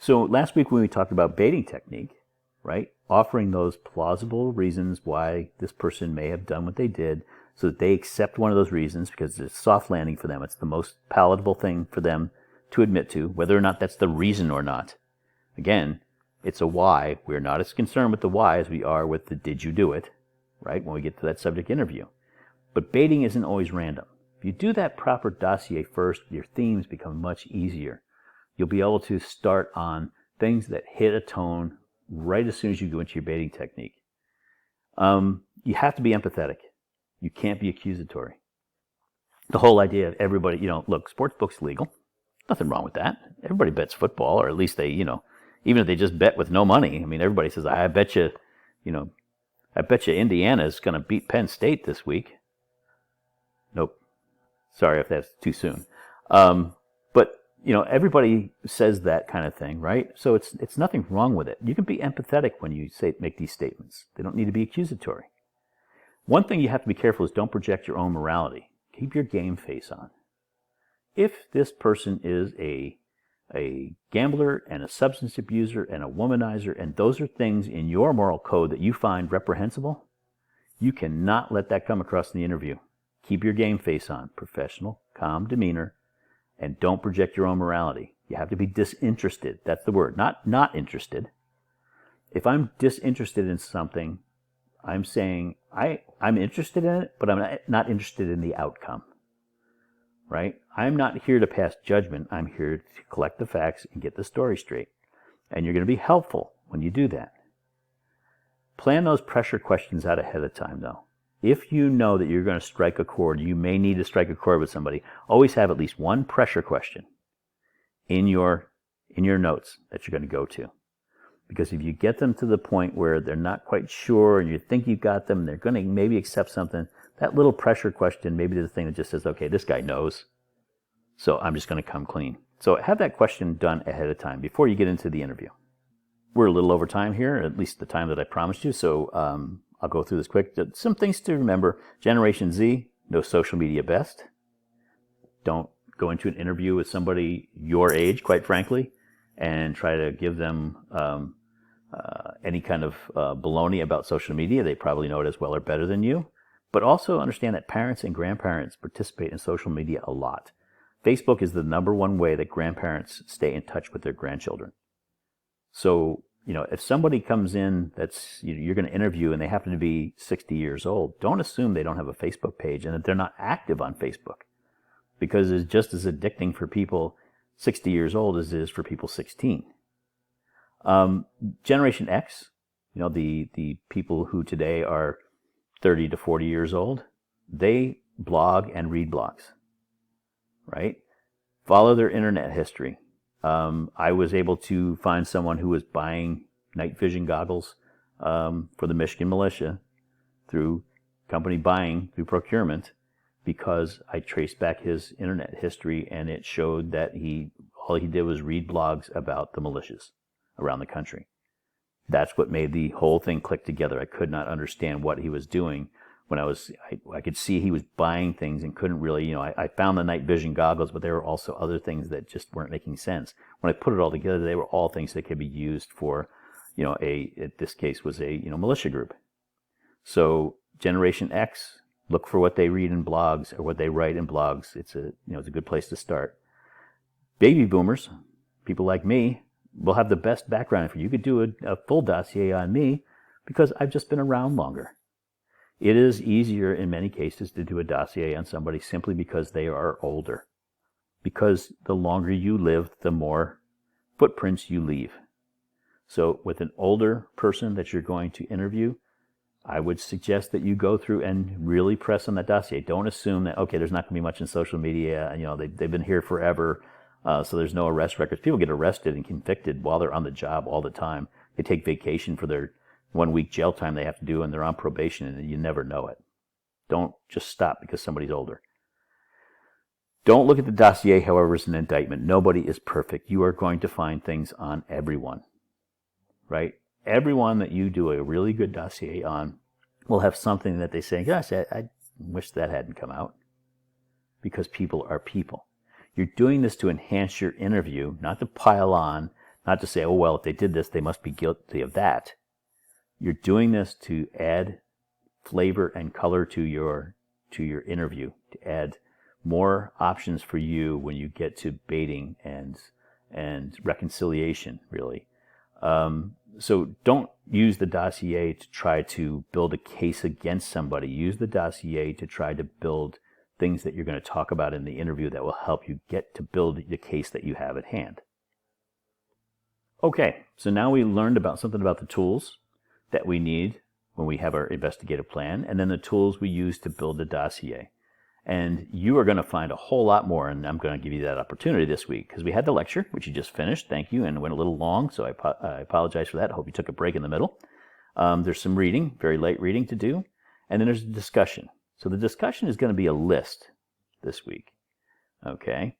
So last week when we talked about baiting technique, right, offering those plausible reasons why this person may have done what they did so that they accept one of those reasons because it's a soft landing for them. It's the most palatable thing for them to admit to, whether or not that's the reason or not. Again, it's a why. We're not as concerned with the why as we are with the did you do it, right, when we get to that subject interview. But baiting isn't always random. If you do that proper dossier first, your themes become much easier. You'll be able to start on things that hit a tone right as soon as you go into your baiting technique. You have to be empathetic. You can't be accusatory. The whole idea of everybody, look, sportsbook's legal. Nothing wrong with that. Everybody bets football, or at least they, even if they just bet with no money. I mean, everybody says, I bet you Indiana's going to beat Penn State this week. Nope. Sorry if that's too soon. But everybody says that kind of thing, right? So it's nothing wrong with it. You can be empathetic when you make these statements. They don't need to be accusatory. One thing you have to be careful is don't project your own morality. Keep your game face on. If this person is a gambler and a substance abuser and a womanizer, and those are things in your moral code that you find reprehensible, you cannot let that come across in the interview. Keep your game face on, professional, calm demeanor, and don't project your own morality. You have to be disinterested. That's the word, not interested. If I'm disinterested in something, I'm saying I'm interested in it, but I'm not interested in the outcome. Right? I'm not here to pass judgment. I'm here to collect the facts and get the story straight. And you're going to be helpful when you do that. Plan those pressure questions out ahead of time, though. If you know that you're going to strike a chord, you may need to strike a chord with somebody, always have at least one pressure question in your notes that you're going to go to. Because if you get them to the point where they're not quite sure and you think you got them, they're going to maybe accept something, that little pressure question may be the thing that just says, okay, this guy knows, so I'm just going to come clean. So have that question done ahead of time before you get into the interview. We're a little over time here, at least the time that I promised you, so I'll go through this quick. Some things to remember. Generation Z, no social media best. Don't go into an interview with somebody your age, quite frankly, and try to give them any kind of baloney about social media. They probably know it as well or better than you. But also understand that parents and grandparents participate in social media a lot. Facebook is the number one way that grandparents stay in touch with their grandchildren. So, if somebody comes in that's you're going to interview and they happen to be 60 years old, don't assume they don't have a Facebook page and that they're not active on Facebook, because it's just as addicting for people 60 years old as it is for people 16. Generation X, the people who today are 30 to 40 years old, they blog and read blogs, right? Follow their internet history. I was able to find someone who was buying night vision goggles for the Michigan militia through company buying, through procurement, because I traced back his internet history and it showed that all he did was read blogs about the militias around the country. That's what made the whole thing click together. I could not understand what he was doing when I could see he was buying things and couldn't really, I found the night vision goggles, but there were also other things that just weren't making sense. When I put it all together, they were all things that could be used for, this case was a, militia group. So Generation X, look for what they read in blogs or what they write in blogs. It's a good place to start. Baby boomers, people like me, will have the best background. You could do a full dossier on me because I've just been around longer. It is easier in many cases to do a dossier on somebody simply because they are older. Because the longer you live, the more footprints you leave. So with an older person that you're going to interview, I would suggest that you go through and really press on that dossier. Don't assume that, okay, there's not going to be much in social media, and they've been here forever, so there's no arrest records. People get arrested and convicted while they're on the job all the time. They take vacation for their 1 week jail time they have to do, and they're on probation, and you never know it. Don't just stop because somebody's older. Don't look at the dossier, however, as an indictment. Nobody is perfect. You are going to find things on everyone, right? Everyone that you do a really good dossier on will have something that they say, gosh, I wish that hadn't come out. Because people are people. You're doing this to enhance your interview, not to pile on, not to say, oh, well, if they did this, they must be guilty of that. You're doing this to add flavor and color to your interview, to add more options for you when you get to baiting and reconciliation, really. So don't use the dossier to try to build a case against somebody. Use the dossier to try to build things that you're going to talk about in the interview that will help you get to build the case that you have at hand. Okay, so now we learned about something about the tools that we need when we have our investigative plan, and then the tools we use to build a dossier. And you are going to find a whole lot more, and I'm going to give you that opportunity this week, because we had the lecture, which you just finished, thank you, and went a little long, so I apologize for that. I hope you took a break in the middle. There's some reading, very light reading to do, and then there's a discussion. So the discussion is going to be a list this week, okay?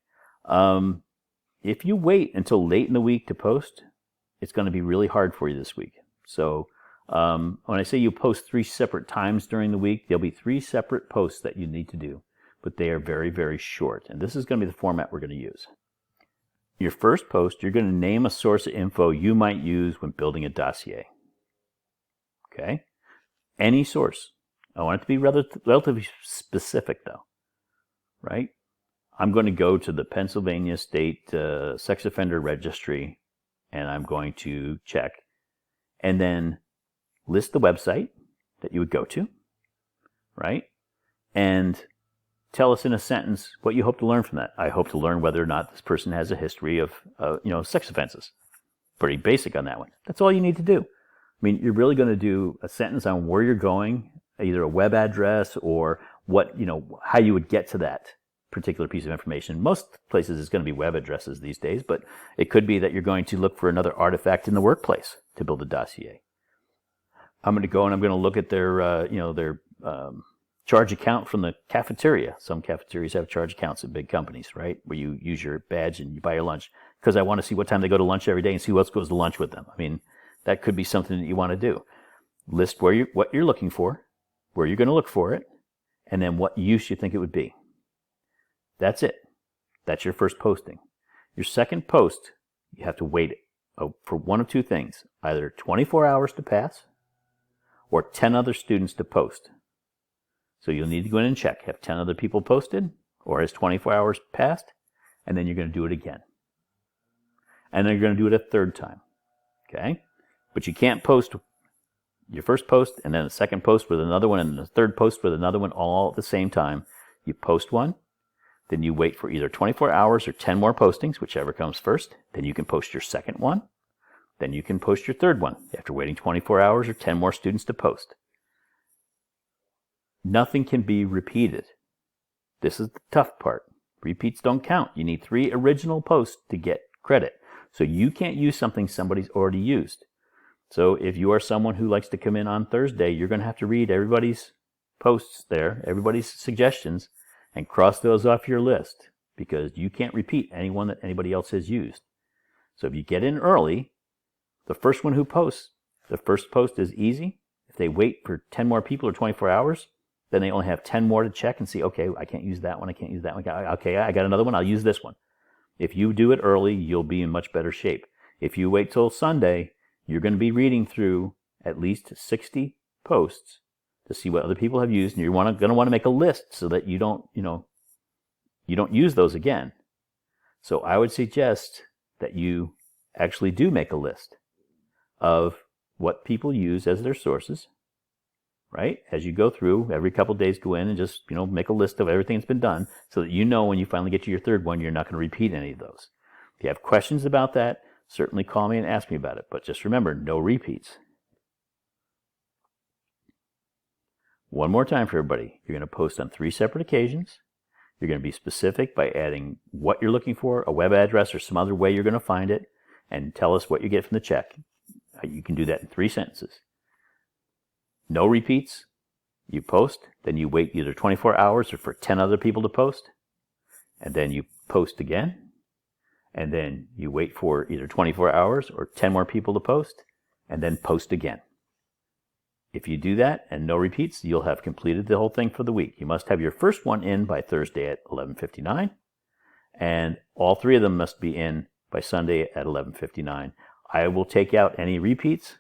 If you wait until late in the week to post, it's going to be really hard for you this week. So when I say you post 3 separate times during the week, there'll be 3 separate posts that you need to do, but they are very, very short. And this is going to be the format we're going to use. Your first post, you're going to name a source of info you might use when building a dossier. Okay? Any source. I want it to be relatively specific, though. Right? I'm going to go to the Pennsylvania State Sex Offender Registry, and I'm going to check. And then list the website that you would go to, right? And tell us in a sentence what you hope to learn from that. I hope to learn whether or not this person has a history of, sex offenses. Pretty basic on that one. That's all you need to do. I mean, you're really going to do a sentence on where you're going, either a web address or how you would get to that particular piece of information. Most places it's going to be web addresses these days, but it could be that you're going to look for another artifact in the workplace to build a dossier. I'm going to go and I'm going to look at their charge account from the cafeteria. Some cafeterias have charge accounts at big companies, right? Where you use your badge and you buy your lunch. Because I want to see what time they go to lunch every day and see who else goes to lunch with them. I mean, that could be something that you want to do. List what you're looking for, where you're going to look for it, and then what use you think it would be. That's it. That's your first posting. Your second post, you have to wait for one of two things. Either 24 hours to pass or 10 other students to post. So you'll need to go in and check. Have 10 other people posted, or has 24 hours passed? And then you're going to do it again. And then you're going to do it a third time. Okay? But you can't post your first post and then a second post with another one and the third post with another one all at the same time. You post one, then you wait for either 24 hours or 10 more postings, whichever comes first. Then you can post your second one. Then you can post your third one after waiting 24 hours or 10 more students to post. Nothing can be repeated. This is the tough part. Repeats don't count. You need 3 original posts to get credit. So you can't use something somebody's already used. So if you are someone who likes to come in on Thursday, you're going to have to read everybody's posts there, everybody's suggestions, and cross those off your list because you can't repeat anyone that anybody else has used. So if you get in early, the first one who posts, the first post is easy. If they wait for 10 more people or 24 hours, then they only have 10 more to check and see, okay, I can't use that one, I can't use that one. Okay, I got another one, I'll use this one. If you do it early, you'll be in much better shape. If you wait till Sunday, you're going to be reading through at least 60 posts to see what other people have used, and you're going to want to make a list so that you don't use those again. So I would suggest that you actually do make a list of what people use as their sources, right? As you go through, every couple of days go in and just, make a list of everything that's been done so that when you finally get to your third one, you're not going to repeat any of those. If you have questions about that, certainly call me and ask me about it. But just remember, no repeats. One more time for everybody. You're going to post on 3 separate occasions. You're going to be specific by adding what you're looking for, a web address or some other way you're going to find it, and tell us what you get from the check. You can do that in 3 sentences. No repeats. You post, then you wait either 24 hours or for 10 other people to post, and then you post again, and then you wait for either 24 hours or 10 more people to post, and then post again. If you do that and no repeats, you'll have completed the whole thing for the week. You must have your first one in by Thursday at 11:59, and all 3 of them must be in by Sunday at 11:59. I will take out any repeats,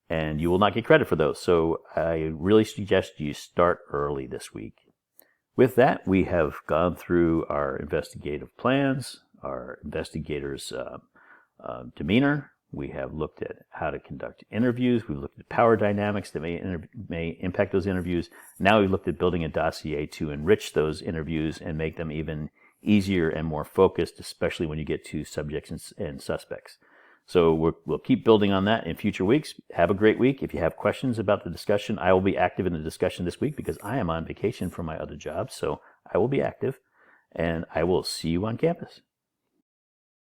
and you will not get credit for those. So I really suggest you start early this week. With that, we have gone through our investigative plans, our investigators' demeanor. We have looked at how to conduct interviews. We've looked at power dynamics that may impact those interviews. Now we've looked at building a dossier to enrich those interviews and make them even easier and more focused, especially when you get to subjects and suspects. So we'll keep building on that in future weeks. Have a great week. If you have questions about the discussion, I will be active in the discussion this week because I am on vacation from my other job. So I will be active, and I will see you on campus.